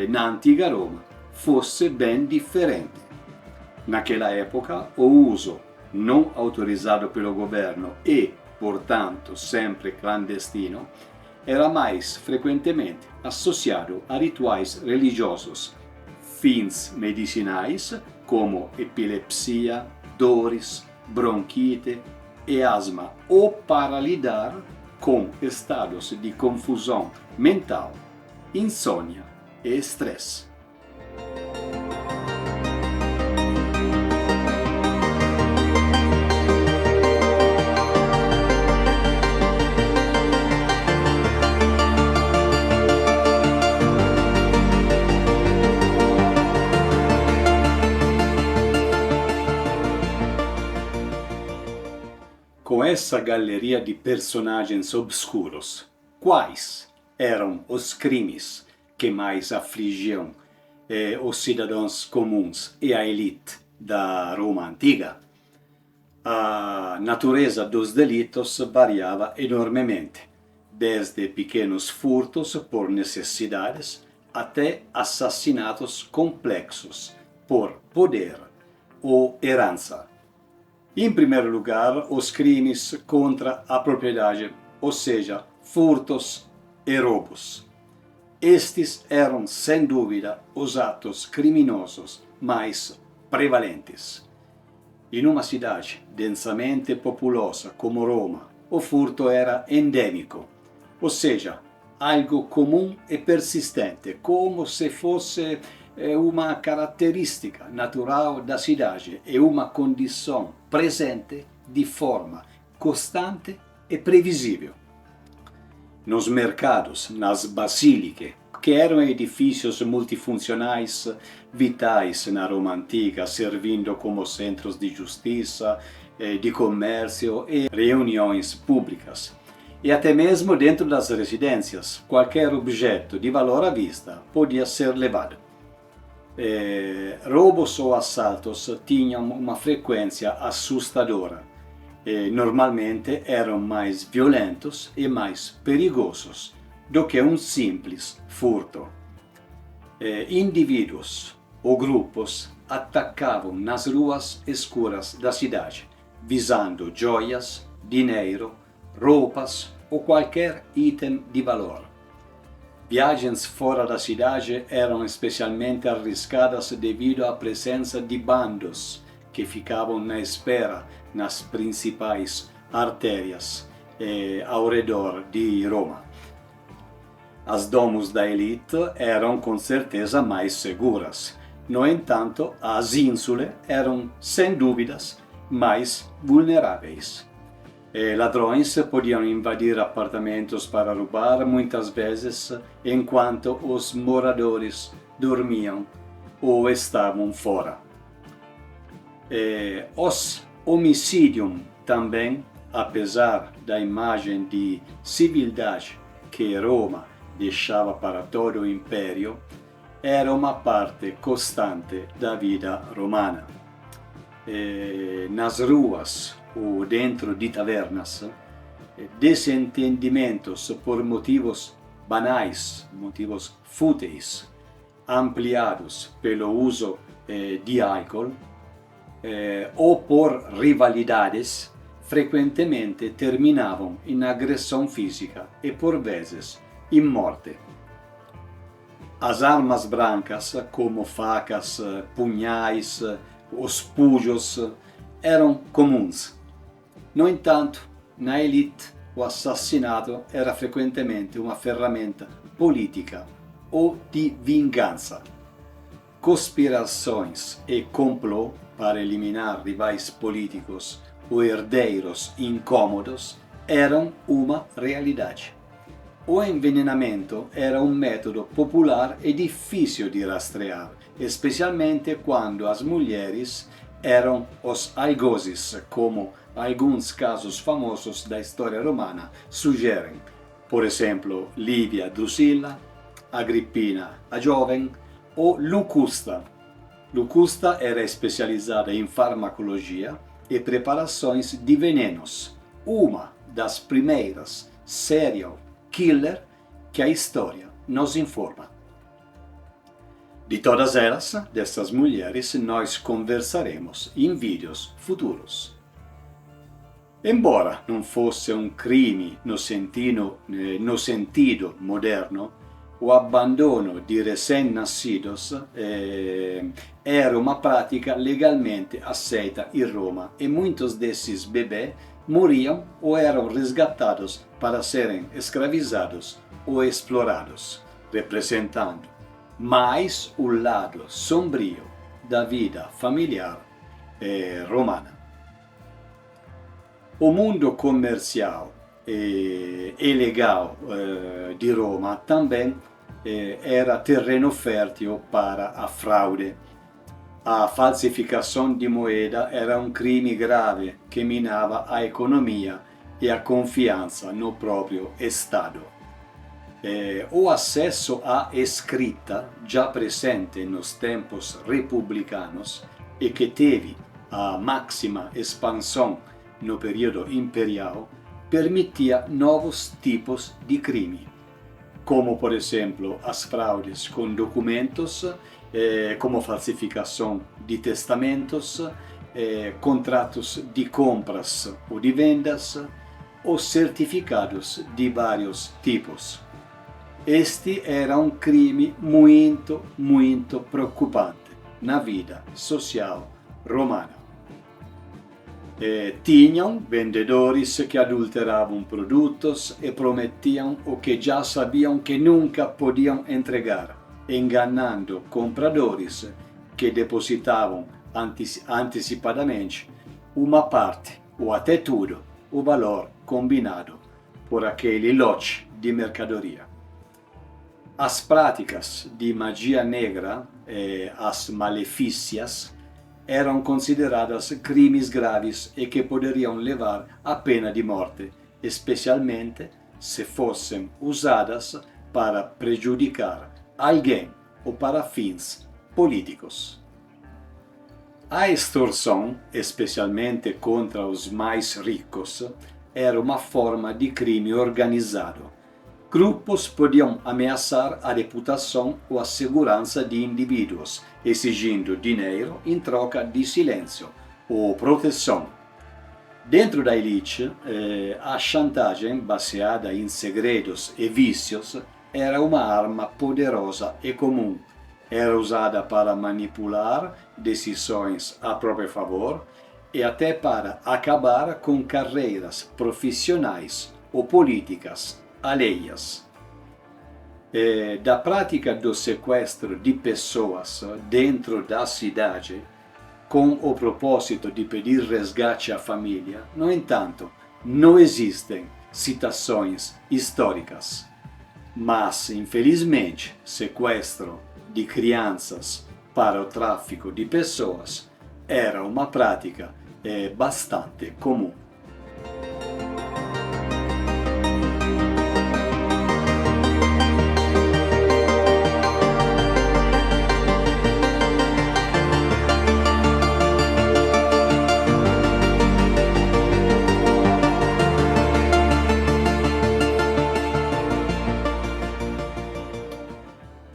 na antiga Roma, fosse bem diferente. Naquela época, o uso não autorizado pelo governo e, portanto, sempre clandestino, era mais frequentemente associado a rituais religiosos, fins medicinais como epilepsia, dores, bronquite e asma, ou para lidar com estados de confusão mental, insônia e estresse. Com essa galeria de personagens obscuros, quais eram os crimes que mais afligiam os cidadãos comuns e a elite da Roma antiga? A natureza dos delitos variava enormemente, desde pequenos furtos por necessidades até assassinatos complexos por poder ou herança. Em primeiro lugar, os crimes contra a propriedade, ou seja, furtos e roubos. Estes eram, sem dúvida, os atos criminosos mais prevalentes. Em uma cidade densamente populosa como Roma, o furto era endêmico, ou seja, algo comum e persistente, como se fosse uma característica natural da cidade e uma condição presente de forma constante e previsível. Nos mercados, nas basílicas, que eram edifícios multifuncionais vitais na Roma antiga, servindo como centros de justiça, de comércio e reuniões públicas. E até mesmo dentro das residências, qualquer objeto de valor à vista podia ser levado. Roubos ou assaltos tinham uma frequência assustadora. Normalmente eram mais violentos e mais perigosos do que um simples furto. Indivíduos ou grupos atacavam nas ruas escuras da cidade, visando joias, dinheiro, roupas ou qualquer item de valor. Viagens fora da cidade eram especialmente arriscadas devido à presença de bandos que ficavam na espera nas principais artérias ao redor de Roma. As domus da elite eram com certeza mais seguras. No entanto, as ínsulas eram, sem dúvidas, mais vulneráveis. Ladrões podiam invadir apartamentos para roubar, muitas vezes, enquanto os moradores dormiam ou estavam fora. Os homicídios também, apesar da imagem de civilidade que Roma deixava para todo o império, era uma parte constante da vida romana. Nas ruas ou dentro de tavernas, desentendimentos por motivos banais, motivos fúteis, ampliados pelo uso de álcool ou por rivalidades, frequentemente terminavam em agressão física e, por vezes, em morte. As armas brancas, como facas, punhais, os pujos, eram comuns. No entanto, na elite, o assassinato era frequentemente uma ferramenta política ou de vingança. Conspirações e complô para eliminar rivais políticos ou herdeiros incômodos eram uma realidade. O envenenamento era um método popular e difícil de rastrear, especialmente quando as mulheres eram os algozes, como alguns casos famosos da história romana sugerem. Por exemplo, Livia Drusilla, Agrippina a Jovem ou Locusta. Locusta era especializada em farmacologia e preparações de venenos, uma das primeiras serial killer que a história nos informa. De todas elas, dessas mulheres, nós conversaremos em vídeos futuros. Embora não fosse um crime no sentido moderno, o abandono de recém-nascidos era uma prática legalmente aceita em Roma e muitos desses bebês morriam ou eram resgatados para serem escravizados ou explorados, representando mais o lado sombrio da vida familiar romana. O mundo comercial e legal de Roma também era terreno fértil para a fraude. A falsificação de moeda era um crime grave que minava a economia e a confiança no próprio Estado. O acesso à escrita, já presente nos tempos republicanos e que teve a máxima expansão no período imperial, permitia novos tipos de crime, como por exemplo as fraudes com documentos, como falsificação de testamentos, contratos de compras ou de vendas, ou certificados de vários tipos. Este era um crime muito preocupante na vida social romana. Tinham vendedores que adulteravam produtos e prometiam o que já sabiam que nunca podiam entregar, enganando compradores que depositavam antecipadamente uma parte ou até tudo o valor combinado por aquele lote de mercadoria. As práticas de magia negra, as malefícias, eram consideradas crimes graves e que poderiam levar à pena de morte, especialmente se fossem usadas para prejudicar alguém ou para fins políticos. A extorsão, especialmente contra os mais ricos, era uma forma de crime organizado. Grupos podiam ameaçar a reputação ou a segurança de indivíduos, exigindo dinheiro em troca de silêncio ou proteção. Dentro da elite, a chantagem baseada em segredos e vícios era uma arma poderosa e comum, Era usada para manipular decisões a próprio favor e até para acabar com carreiras profissionais ou políticas alheias. Da prática do sequestro de pessoas dentro da cidade, com o propósito de pedir resgate à família, no entanto, não existem citações históricas. Mas, infelizmente, sequestro de crianças para o tráfico de pessoas era uma prática bastante comum.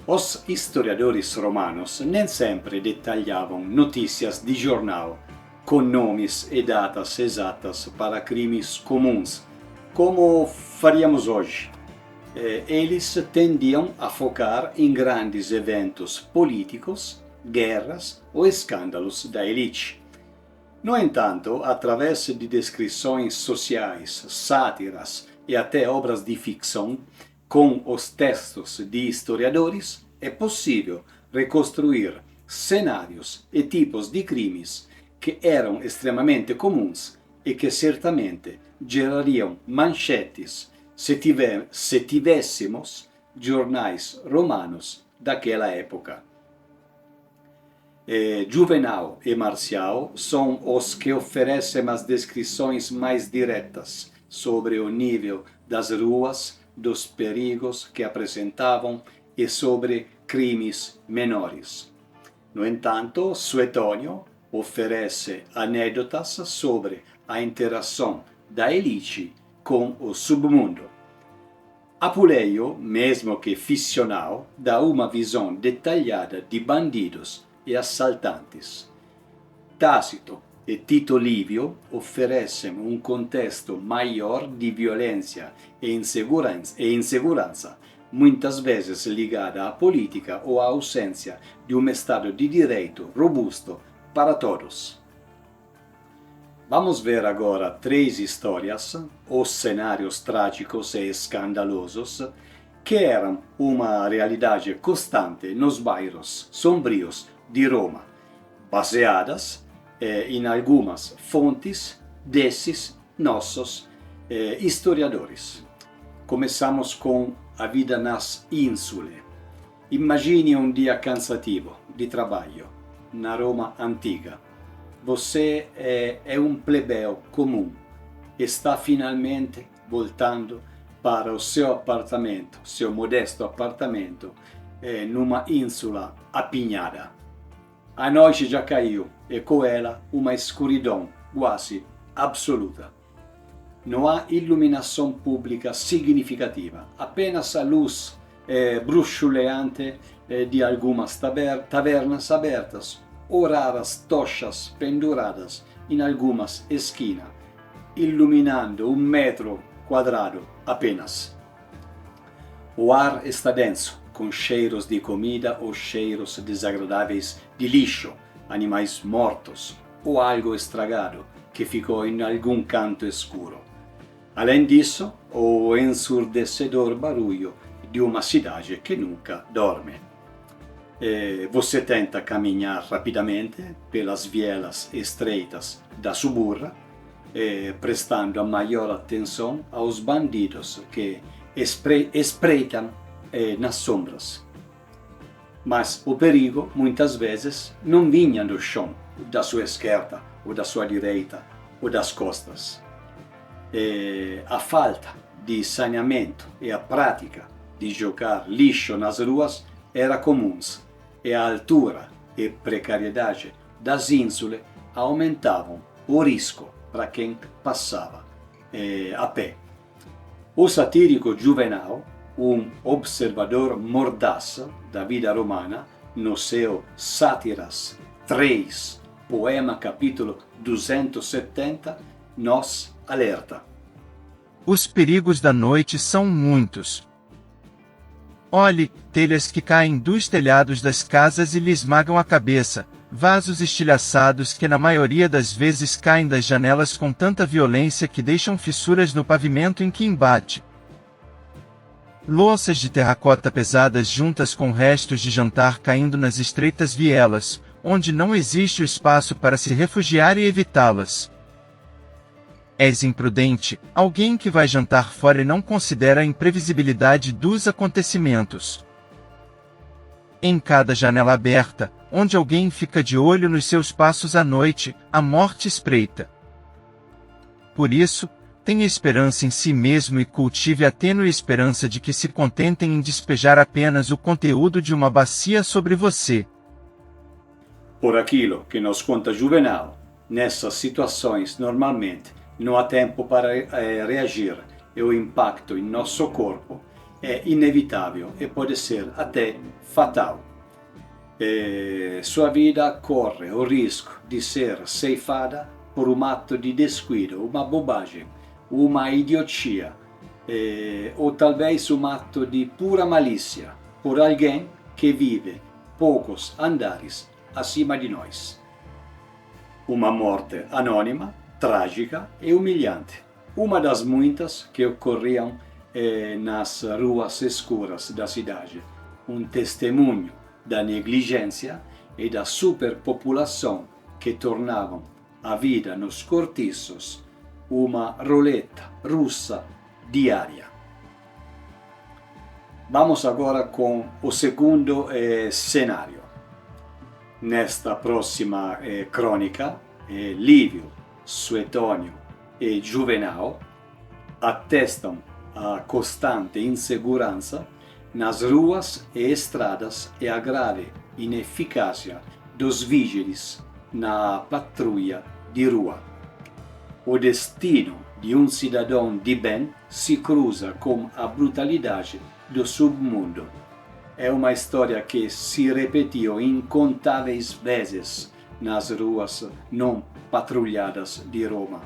Os historiadores romanos nem sempre detalhavam notícias de jornal com nomes e datas exatas para crimes comuns, como faríamos hoje. Eles tendiam a focar em grandes eventos políticos, guerras ou escândalos da elite. No entanto, através de descrições sociais, sátiras e até obras de ficção, com os textos de historiadores, é possível reconstruir cenários e tipos de crimes que eram extremamente comuns e que certamente gerariam manchetes se tivéssemos jornais romanos daquela época. Juvenal e Marcial são os que oferecem as descrições mais diretas sobre o nível das ruas, dos perigos que apresentavam e sobre crimes menores. No entanto, Suetônio oferece anedotas sobre a interação da elite com o submundo. Apuleio, mesmo que ficcional, dá uma visão detalhada de bandidos e assaltantes. Tácito e Tito Livio oferecem um contexto maior de violência e insegurança, muitas vezes ligada à política ou à ausência de um Estado de direito robusto para todos. Vamos ver agora 3 histórias ou cenários trágicos e escandalosos que eram uma realidade constante nos bairros sombrios de Roma, baseadas em algumas fontes desses nossos historiadores. Começamos com a vida nas insule. Imagine um dia cansativo de trabalho na Roma antiga. Você é um plebeu comum. Está finalmente voltando para o seu apartamento, seu modesto apartamento, numa ínsula apinhada. A noite já caiu e com ela uma escuridão quase absoluta. Não há iluminação pública significativa, apenas a luz bruxuleante de algumas tavernas abertas ou raras tochas penduradas em algumas esquinas, iluminando 1 metro quadrado apenas. O ar está denso, com cheiros de comida ou cheiros desagradáveis de lixo, animais mortos ou algo estragado que ficou em algum canto escuro. Além disso, o ensurdecedor barulho de uma cidade que nunca dorme. Você tenta caminhar rapidamente pelas vielas estreitas da suburra, prestando a maior atenção aos bandidos que espreitam nas sombras. Mas o perigo, muitas vezes, não vinha do chão, da sua esquerda, ou da sua direita, ou das costas. A falta de saneamento e a prática de jogar lixo nas ruas era comuns, e a altura e precariedade das ínsulas aumentavam o risco para quem passava a pé. O satírico Juvenal, um observador mordaz da vida romana, no seu Sátiras 3, poema capítulo 270, nos alerta. Os perigos da noite são muitos. Olhe, telhas que caem dos telhados das casas e lhe esmagam a cabeça, vasos estilhaçados que na maioria das vezes caem das janelas com tanta violência que deixam fissuras no pavimento em que embate. Louças de terracota pesadas juntas com restos de jantar caindo nas estreitas vielas, onde não existe o espaço para se refugiar e evitá-las. És imprudente, alguém que vai jantar fora e não considera a imprevisibilidade dos acontecimentos. Em cada janela aberta, onde alguém fica de olho nos seus passos à noite, a morte espreita. Por isso, tenha esperança em si mesmo e cultive a tênue esperança de que se contentem em despejar apenas o conteúdo de uma bacia sobre você. Por aquilo que nos conta Juvenal, nessas situações normalmente não há tempo para reagir e o impacto em nosso corpo é inevitável e pode ser até fatal. Sua vida corre o risco de ser ceifada por um ato de descuido, uma bobagem, uma idiotia, ou talvez um ato de pura malícia por alguém que vive poucos andares acima de nós. Uma morte anônima, trágica e humilhante, uma das muitas que ocorriam nas ruas escuras da cidade, um testemunho da negligência e da superpopulação que tornavam a vida nos cortiços uma roleta russa diária. Vamos agora com o segundo cenário. Nesta próxima crônica, Livio, Suetônio e Juvenal atestam a constante insegurança nas ruas e estradas e a grave ineficácia dos vigiles na patrulha de rua. O destino de um cidadão de bem se cruza com a brutalidade do submundo. É uma história que se repetiu incontáveis vezes nas ruas não patrulhadas de Roma.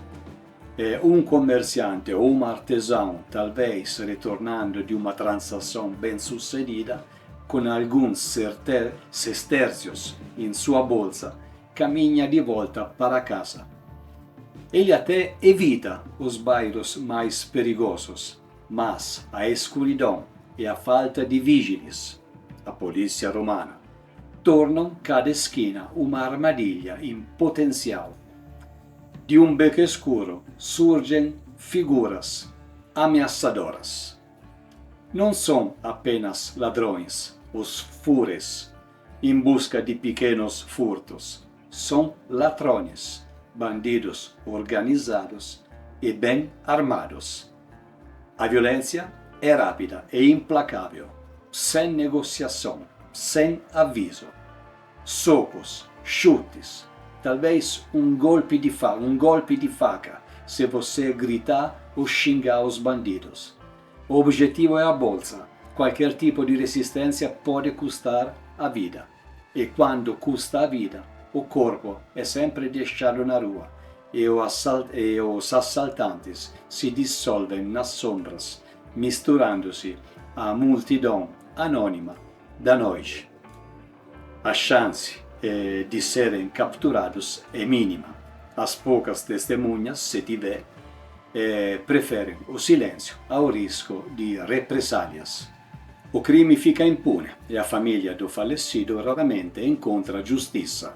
Um comerciante ou um artesão, talvez retornando de uma transação bem-sucedida, com alguns sestércios em sua bolsa, caminha de volta para casa. Ele até evita os bairros mais perigosos, mas a escuridão e a falta de vigiles, a polícia romana, tornam cada esquina uma armadilha em potencial. De um beco escuro surgem figuras ameaçadoras. Não são apenas ladrões, os fures, em busca de pequenos furtos. São ladrões, bandidos organizados e bem armados. A violência é rápida e implacável, sem negociação, sem aviso. Socos, chutes, talvez um golpe de faca, se você gritar ou xingar os bandidos. O objetivo é a bolsa. Qualquer tipo de resistência pode custar a vida. E quando custa a vida, o corpo é sempre deixado na rua e os assaltantes se dissolvem nas sombras, misturando-se à multidão anônima da noite. A chance de serem capturados é mínima. As poucas testemunhas, se tiver, preferem o silêncio ao risco de represálias. O crime fica impune e a família do falecido raramente encontra giustizia.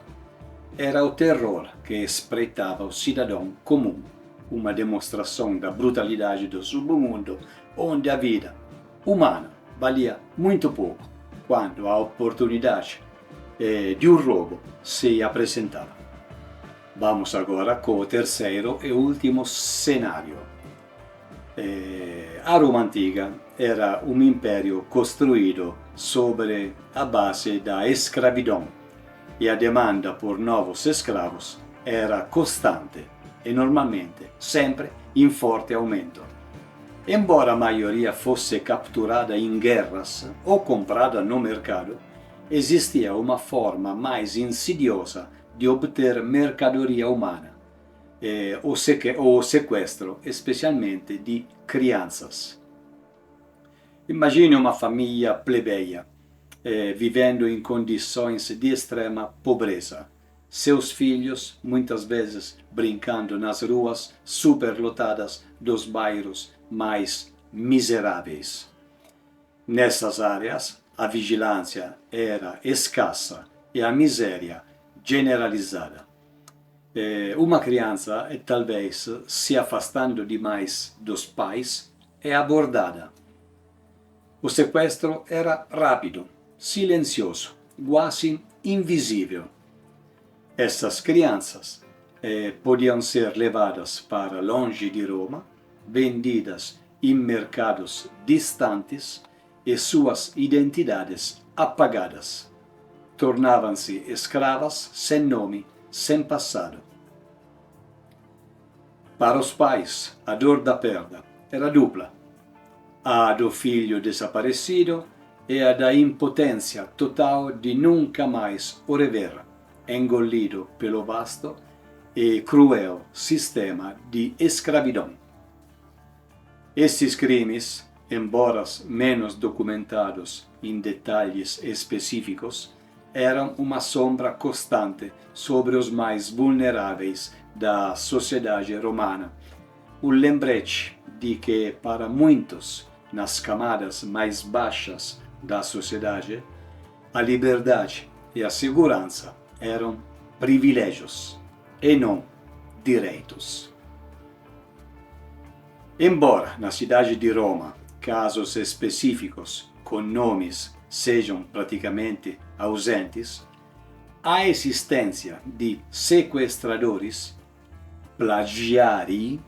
Era o terror que espreitava o cidadão comum, uma demonstração da brutalidade do submundo, onde a vida humana valia muito pouco quando a oportunidade de um roubo se apresentava. Vamos agora com o terceiro e último cenário. A Roma antiga era um império construído sobre a base da escravidão e a demanda por novos escravos era constante e normalmente sempre em forte aumento. Embora a maioria fosse capturada em guerras ou comprada no mercado, existia uma forma mais insidiosa de obter mercadoria humana, o sequestro, especialmente de crianças. Imagine uma família plebeia, vivendo em condições de extrema pobreza. Seus filhos, muitas vezes, brincando nas ruas superlotadas dos bairros mais miseráveis. Nessas áreas, a vigilância era escassa e a miséria generalizada. Uma criança, talvez se afastando demais dos pais, é abordada. O sequestro era rápido, silencioso, quase invisível. Essas crianças podiam ser levadas para longe de Roma, vendidas em mercados distantes e suas identidades apagadas. Tornavam-se escravas sem nome, sem passado. Para os pais, a dor da perda era dupla: a do filho desaparecido e a da impotência total de nunca mais o rever, engolido pelo vasto e cruel sistema de escravidão. Esses crimes, embora menos documentados em detalhes específicos, eram uma sombra constante sobre os mais vulneráveis da sociedade romana. O lembrete de que, para muitos, nas camadas mais baixas da sociedade, a liberdade e a segurança eram privilégios e não direitos. Embora na cidade de Roma casos específicos com nomes sejam praticamente ausentes, a existência de sequestradores, plagiari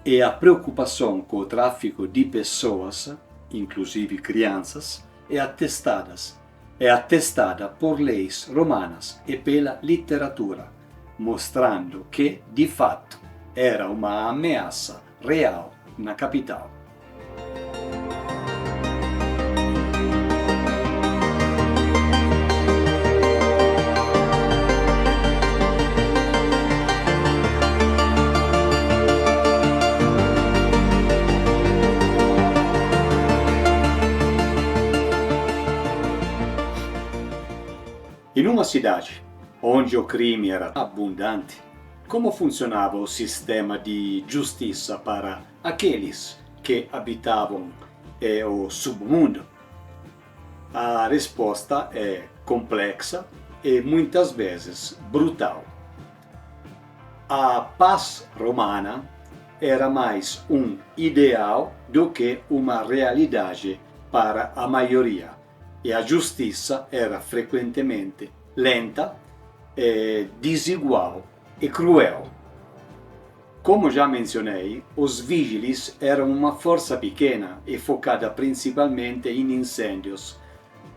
e a preocupação com o tráfico de pessoas, inclusive crianças, é atestada por leis romanas e pela literatura, mostrando que, de fato, era uma ameaça real na capital. Em uma cidade onde o crime era abundante, como funcionava o sistema de justiça para aqueles que habitavam o submundo? A resposta é complexa e muitas vezes brutal. A paz romana era mais um ideal do que uma realidade para a maioria, e a justiça era frequentemente lenta, desigual e cruel. Como já mencionei, os vigiles eram uma força pequena e focada principalmente em incêndios.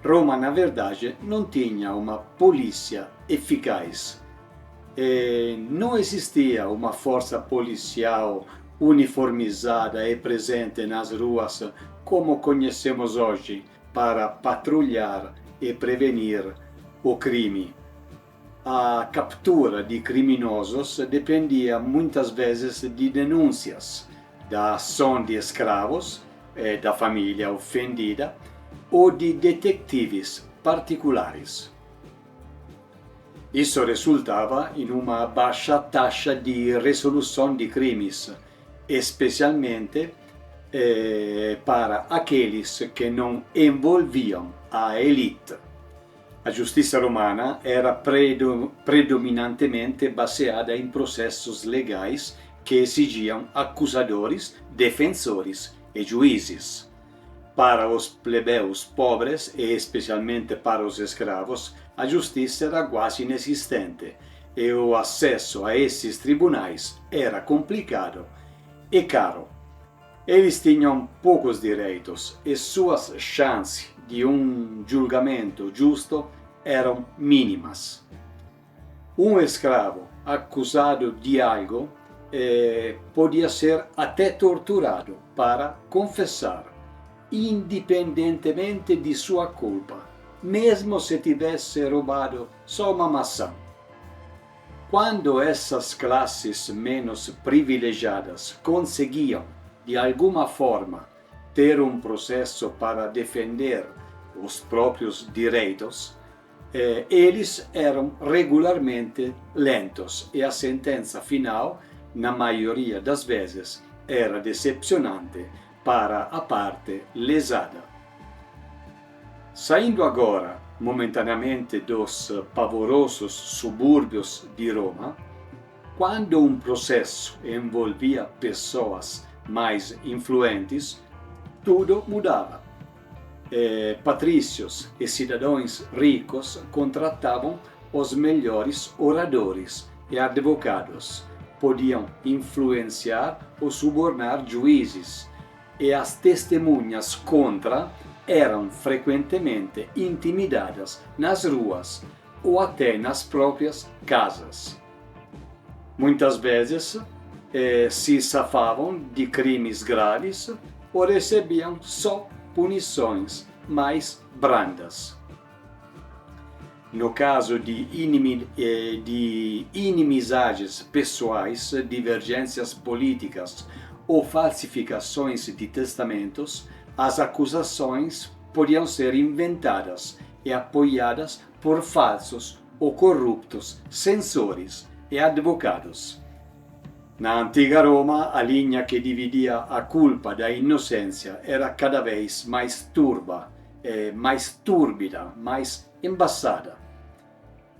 Roma, na verdade, não tinha uma polícia eficaz. Não existia uma força policial uniformizada e presente nas ruas como conhecemos hoje para patrulhar e prevenir o crime. A captura de criminosos dependia muitas vezes de denúncias, da ação de escravos, da família ofendida ou de detetives particulares. Isso resultava em uma baixa taxa de resolução de crimes, especialmente para aqueles que não envolviam a elite. A justiça romana era predominantemente baseada em processos legais que exigiam acusadores, defensores e juízes. Para os plebeus pobres e especialmente para os escravos, a justiça era quase inexistente e o acesso a esses tribunais era complicado e caro. Eles tinham poucos direitos e suas chances de um julgamento justo eram mínimas. Um escravo acusado de algo podia ser até torturado para confessar, independentemente de sua culpa, mesmo se tivesse roubado só uma maçã. Quando essas classes menos privilegiadas conseguiam, de alguma forma, ter um processo para defender os próprios direitos, eles eram regularmente lentos e a sentença final, na maioria das vezes, era decepcionante para a parte lesada. Saindo agora momentaneamente dos pavorosos subúrbios de Roma, quando um processo envolvia pessoas mais influentes, tudo mudava. Patrícios e cidadãos ricos contratavam os melhores oradores e advogados, podiam influenciar ou subornar juízes, e as testemunhas contra eram frequentemente intimidadas nas ruas ou até nas próprias casas. Muitas vezes se safavam de crimes graves ou recebiam só punições mais brandas. No caso de inimizades pessoais, divergências políticas ou falsificações de testamentos, as acusações podiam ser inventadas e apoiadas por falsos ou corruptos censores e advogados. Na antiga Roma, a linha que dividia a culpa da inocência era cada vez mais turva, mais túrbida, mais embaçada.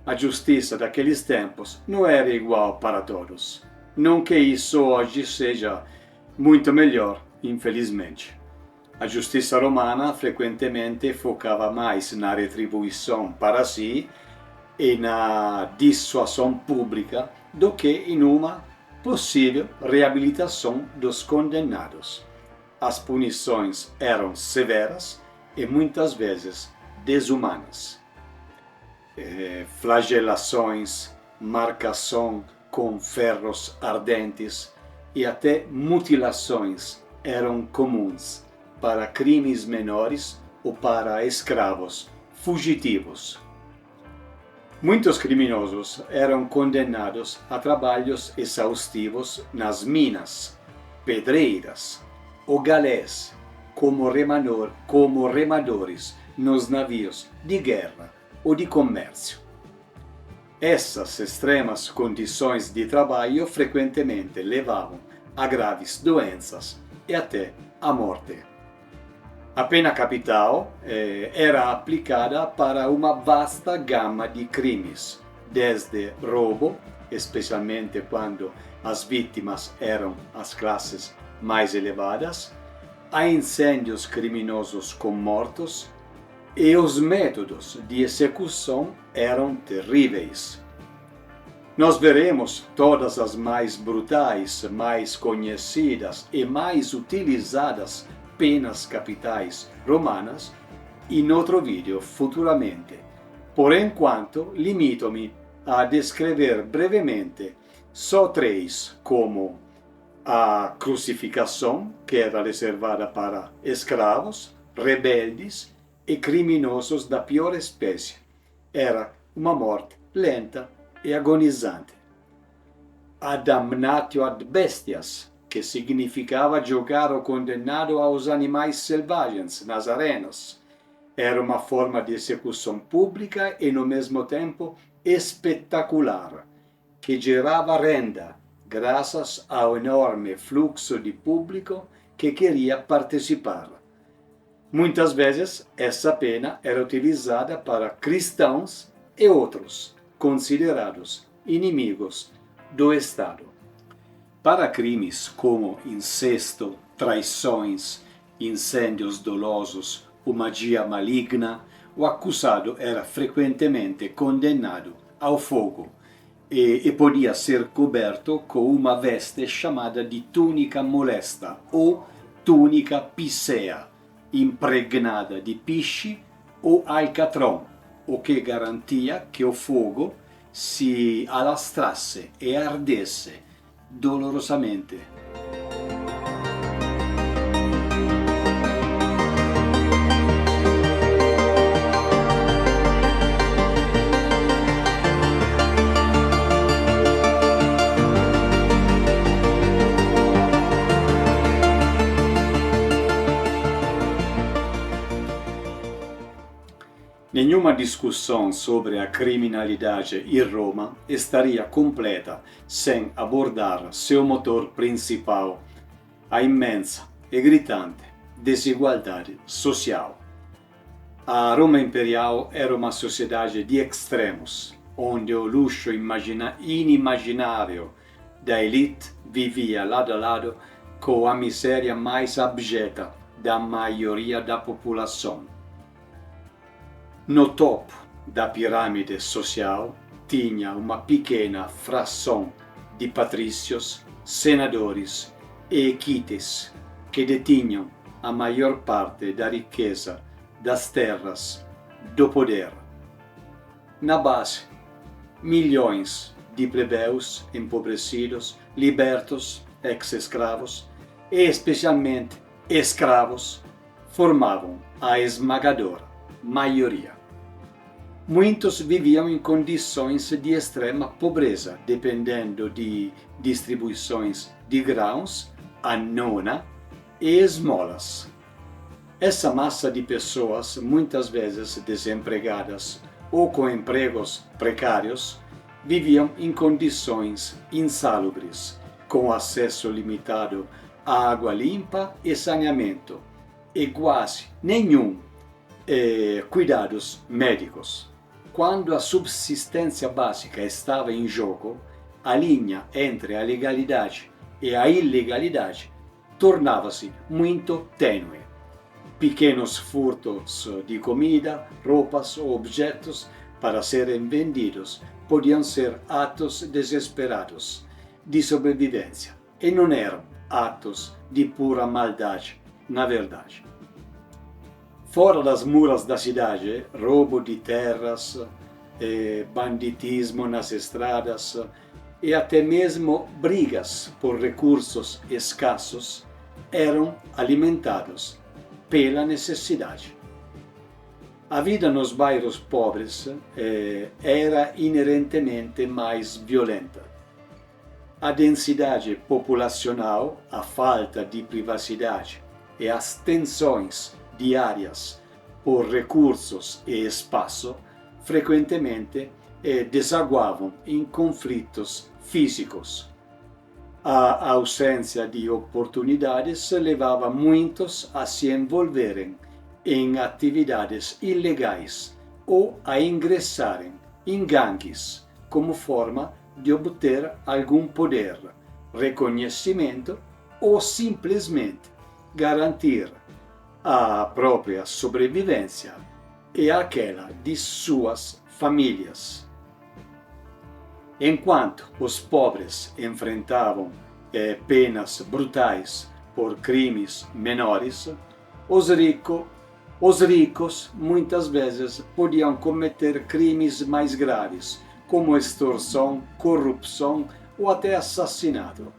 A justiça daqueles tempos não era igual para todos. Não que isso hoje seja muito melhor, infelizmente. A justiça romana frequentemente focava mais na retribuição para si e na dissuasão pública do que em uma possível reabilitação dos condenados. As punições eram severas e muitas vezes desumanas. Flagelações, marcação com ferros ardentes e até mutilações eram comuns para crimes menores ou para escravos fugitivos. Muitos criminosos eram condenados a trabalhos exaustivos nas minas, pedreiras ou galés, como remadores nos navios de guerra ou de comércio. Essas extremas condições de trabalho frequentemente levavam a graves doenças e até a morte. A pena capital era aplicada para uma vasta gama de crimes, desde roubo, especialmente quando as vítimas eram as classes mais elevadas, a incêndios criminosos com mortos, e os métodos de execução eram terríveis. Nós veremos todas as mais brutais, mais conhecidas e mais utilizadas penas capitais romanas em outro vídeo futuramente. Por enquanto, limito-me a descrever brevemente só três, como a crucificação, que era reservada para escravos, rebeldes e criminosos da pior espécie. Era uma morte lenta e agonizante. A damnatio ad bestias, que significava jogar o condenado aos animais selvagens nas arenas. Era uma forma de execução pública e, no mesmo tempo, espetacular, que gerava renda, graças ao enorme fluxo de público que queria participar. Muitas vezes, essa pena era utilizada para cristãos e outros, considerados inimigos do Estado. Para crimes como incesto, traições, incêndios dolosos ou magia maligna, o acusado era frequentemente condenado ao fogo e podia ser coberto com uma veste chamada de túnica molesta ou túnica picea, impregnada de piche ou alcatrão, o que garantia que o fogo se alastrasse e ardesse dolorosamente. Nenhuma discussão sobre a criminalidade em Roma estaria completa sem abordar seu motor principal, a imensa e gritante desigualdade social. A Roma imperial era uma sociedade de extremos, onde o luxo inimaginável da elite vivia lado a lado com a miséria mais abjeta da maioria da população. No topo da pirâmide social tinha uma pequena fração de patrícios, senadores e equites que detinham a maior parte da riqueza, das terras, do poder. Na base, milhões de plebeus empobrecidos, libertos, ex-escravos e especialmente escravos formavam a esmagadora maioria. Muitos viviam em condições de extrema pobreza, dependendo de distribuições de grãos, a nona e esmolas. Essa massa de pessoas, muitas vezes desempregadas ou com empregos precários, viviam em condições insalubres, com acesso limitado à água limpa e saneamento, e quase nenhum cuidados médicos. Quando a subsistência básica estava em jogo, a linha entre a legalidade e a ilegalidade tornava-se muito tênue. Pequenos furtos de comida, roupas ou objetos para serem vendidos podiam ser atos desesperados de sobrevivência e não eram atos de pura maldade, na verdade. Fora das muras da cidade, roubo de terras, banditismo nas estradas e até mesmo brigas por recursos escassos eram alimentados pela necessidade. A vida nos bairros pobres era inerentemente mais violenta. A densidade populacional, a falta de privacidade e as tensões diárias por recursos e espaço frequentemente desaguavam em conflitos físicos. A ausência de oportunidades levava muitos a se envolverem em atividades ilegais ou a ingressarem em gangues como forma de obter algum poder, reconhecimento ou simplesmente garantir a própria sobrevivência e aquela de suas famílias. Enquanto os pobres enfrentavam penas brutais por crimes menores, os ricos muitas vezes podiam cometer crimes mais graves, como extorsão, corrupção ou até assassinato,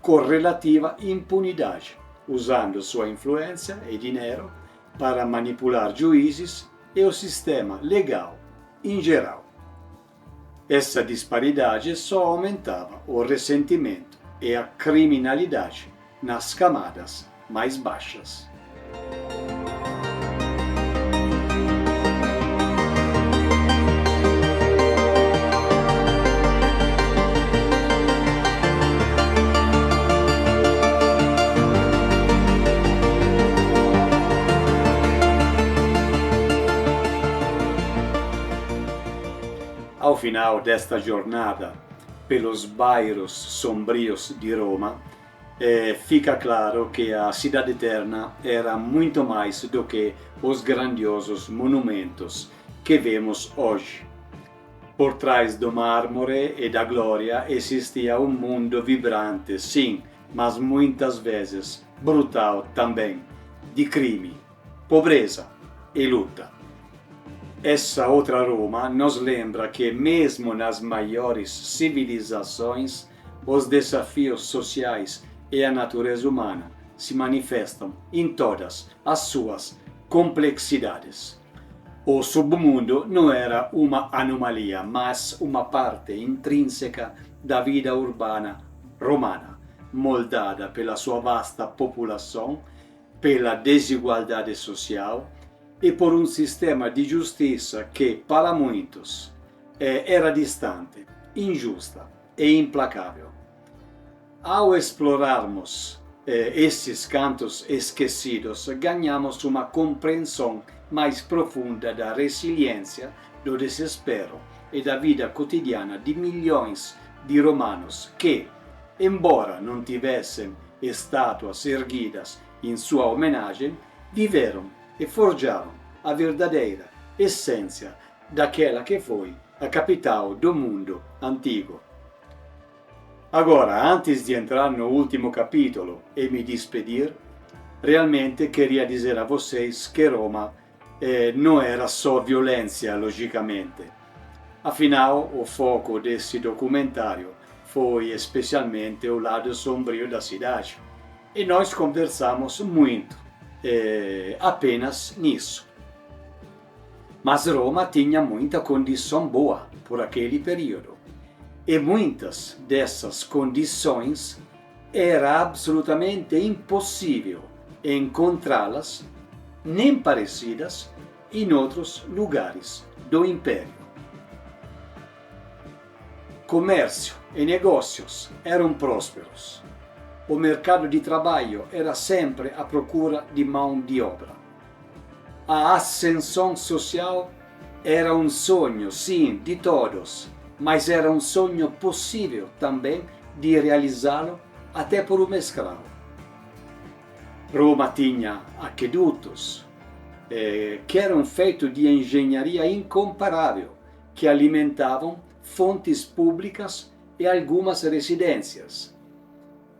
com relativa impunidade, usando sua influência e dinheiro para manipular juízes e o sistema legal em geral. Essa disparidade só aumentava o ressentimento e a criminalidade nas camadas mais baixas. Ao final desta jornada pelos bairros sombrios de Roma, fica claro que a Cidade Eterna era muito mais do que os grandiosos monumentos que vemos hoje. Por trás do mármore e da glória existia um mundo vibrante, sim, mas muitas vezes brutal também, de crime, pobreza e luta. Essa outra Roma nos lembra que, mesmo nas maiores civilizações, os desafios sociais e a natureza humana se manifestam em todas as suas complexidades. O submundo não era uma anomalia, mas uma parte intrínseca da vida urbana romana, moldada pela sua vasta população, pela desigualdade social e por um sistema de justiça que, para muitos, era distante, injusta e implacável. Ao explorarmos esses cantos esquecidos, ganhamos uma compreensão mais profunda da resiliência, do desespero e da vida cotidiana de milhões de romanos que, embora não tivessem estátuas erguidas em sua homenagem, viveram e forjaram a verdadeira essência daquela que foi a capital do mundo antigo. Agora, antes de entrar no último capítulo e me despedir, realmente queria dizer a vocês que Roma não era só violência, logicamente. Afinal, o foco desse documentário foi especialmente o lado sombrio da cidade. E nós conversamos muito apenas nisso. Mas Roma tinha muita condição boa por aquele período. E muitas dessas condições era absolutamente impossível encontrá-las, nem parecidas, em outros lugares do Império. Comércio e negócios eram prósperos. O mercado de trabalho era sempre à procura de mão de obra. A ascensão social era um sonho, sim, de todos, mas era um sonho possível também de realizá-lo até por um escravo. Roma tinha aquedutos que eram feitos de engenharia incomparável, que alimentavam fontes públicas e algumas residências.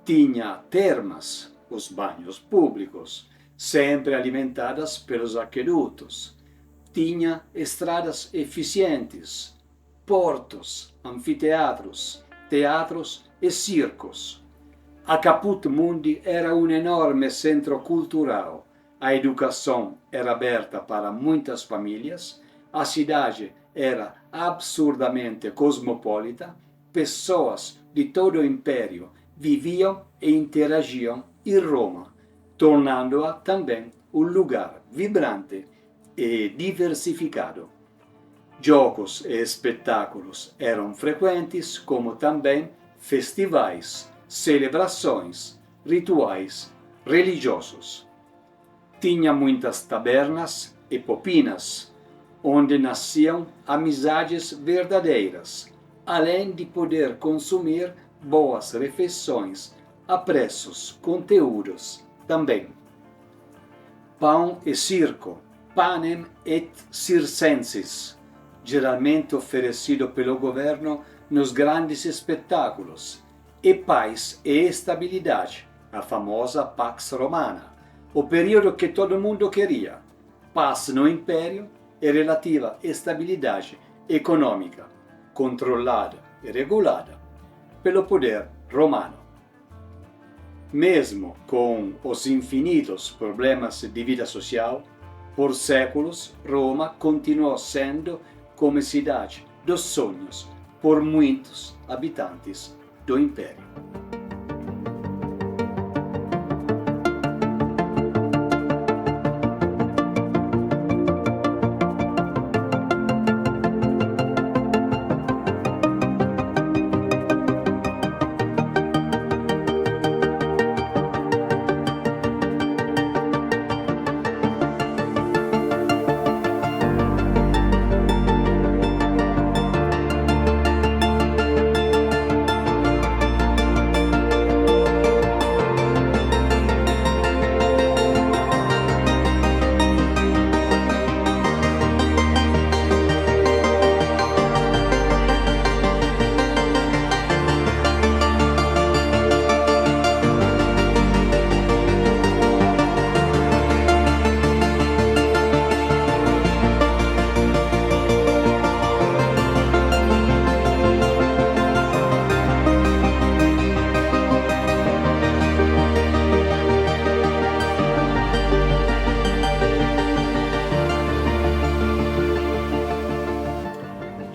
Tinha termas, os banhos públicos, sempre alimentadas pelos aquedutos. Tinha estradas eficientes, portos, anfiteatros, teatros e circos. A Caput Mundi era um enorme centro cultural. A educação era aberta para muitas famílias. A cidade era absurdamente cosmopolita. Pessoas de todo o Império viviam e interagiam em Roma, tornando-a também um lugar vibrante e diversificado. Jogos e espetáculos eram frequentes, como também festivais, celebrações, rituais religiosos. Tinha muitas tabernas e popinas, onde nasciam amizades verdadeiras, além de poder consumir boas refeições a preços conteúdos também. Pão e circo, panem et circenses, geralmente oferecido pelo governo nos grandes espetáculos, e paz e estabilidade, a famosa Pax Romana, o período que todo mundo queria, paz no Império e relativa estabilidade econômica, controlada e regulada pelo poder romano. Mesmo com os infinitos problemas de vida social, por séculos Roma continuou sendo como cidade dos sonhos por muitos habitantes do Império.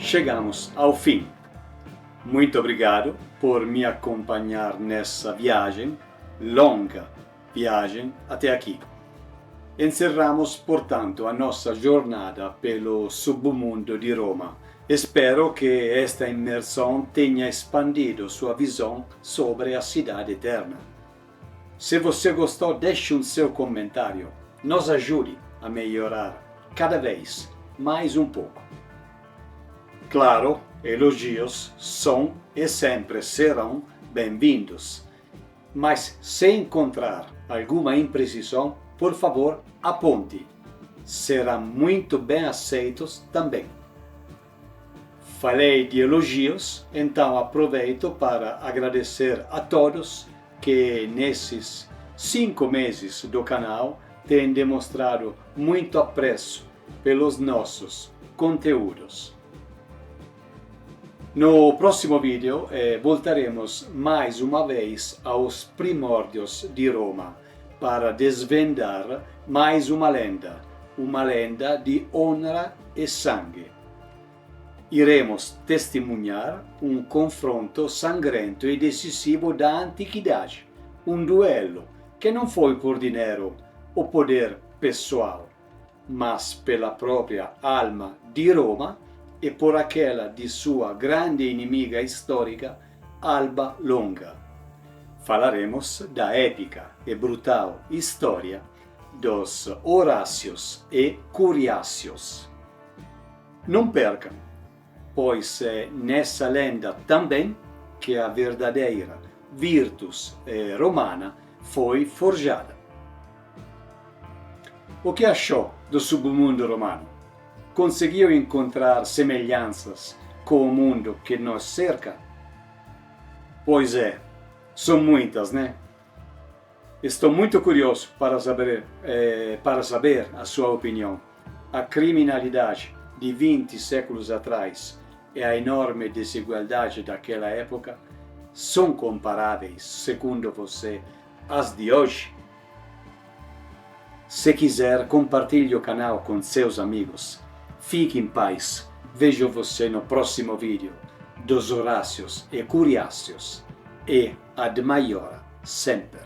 Chegamos ao fim. Muito obrigado por me acompanhar nessa viagem, longa viagem até aqui. Encerramos, portanto, a nossa jornada pelo submundo de Roma. Espero que esta imersão tenha expandido sua visão sobre a cidade eterna. Se você gostou, deixe um seu comentário. Nos ajude a melhorar cada vez mais um pouco. Claro, elogios são e sempre serão bem-vindos. Mas se encontrar alguma imprecisão, por favor, aponte. Será muito bem aceitos também. Falei de elogios, então aproveito para agradecer a todos que nesses 5 meses do canal têm demonstrado muito apreço pelos nossos conteúdos. No próximo vídeo voltaremos mais uma vez aos primórdios de Roma para desvendar mais uma lenda de honra e sangue. Iremos testemunhar um confronto sangrento e decisivo da antiguidade, um duelo que não foi por dinheiro ou poder pessoal, mas pela própria alma de Roma e por aquela de sua grande inimiga histórica, Alba Longa. Falaremos da épica e brutal história dos Horácios e Curiácios. Não percam, pois é nessa lenda também que a verdadeira virtus romana foi forjada. O que achou do submundo romano? Conseguiu encontrar semelhanças com o mundo que nos cerca? Pois é, são muitas, né? Estou muito curioso para saber a sua opinião. A criminalidade de 20 séculos atrás e a enorme desigualdade daquela época são comparáveis, segundo você, às de hoje? Se quiser, compartilhe o canal com seus amigos. Fique em paz. Vejo você no próximo vídeo dos Horácios e Curiácios. E ad maior sempre.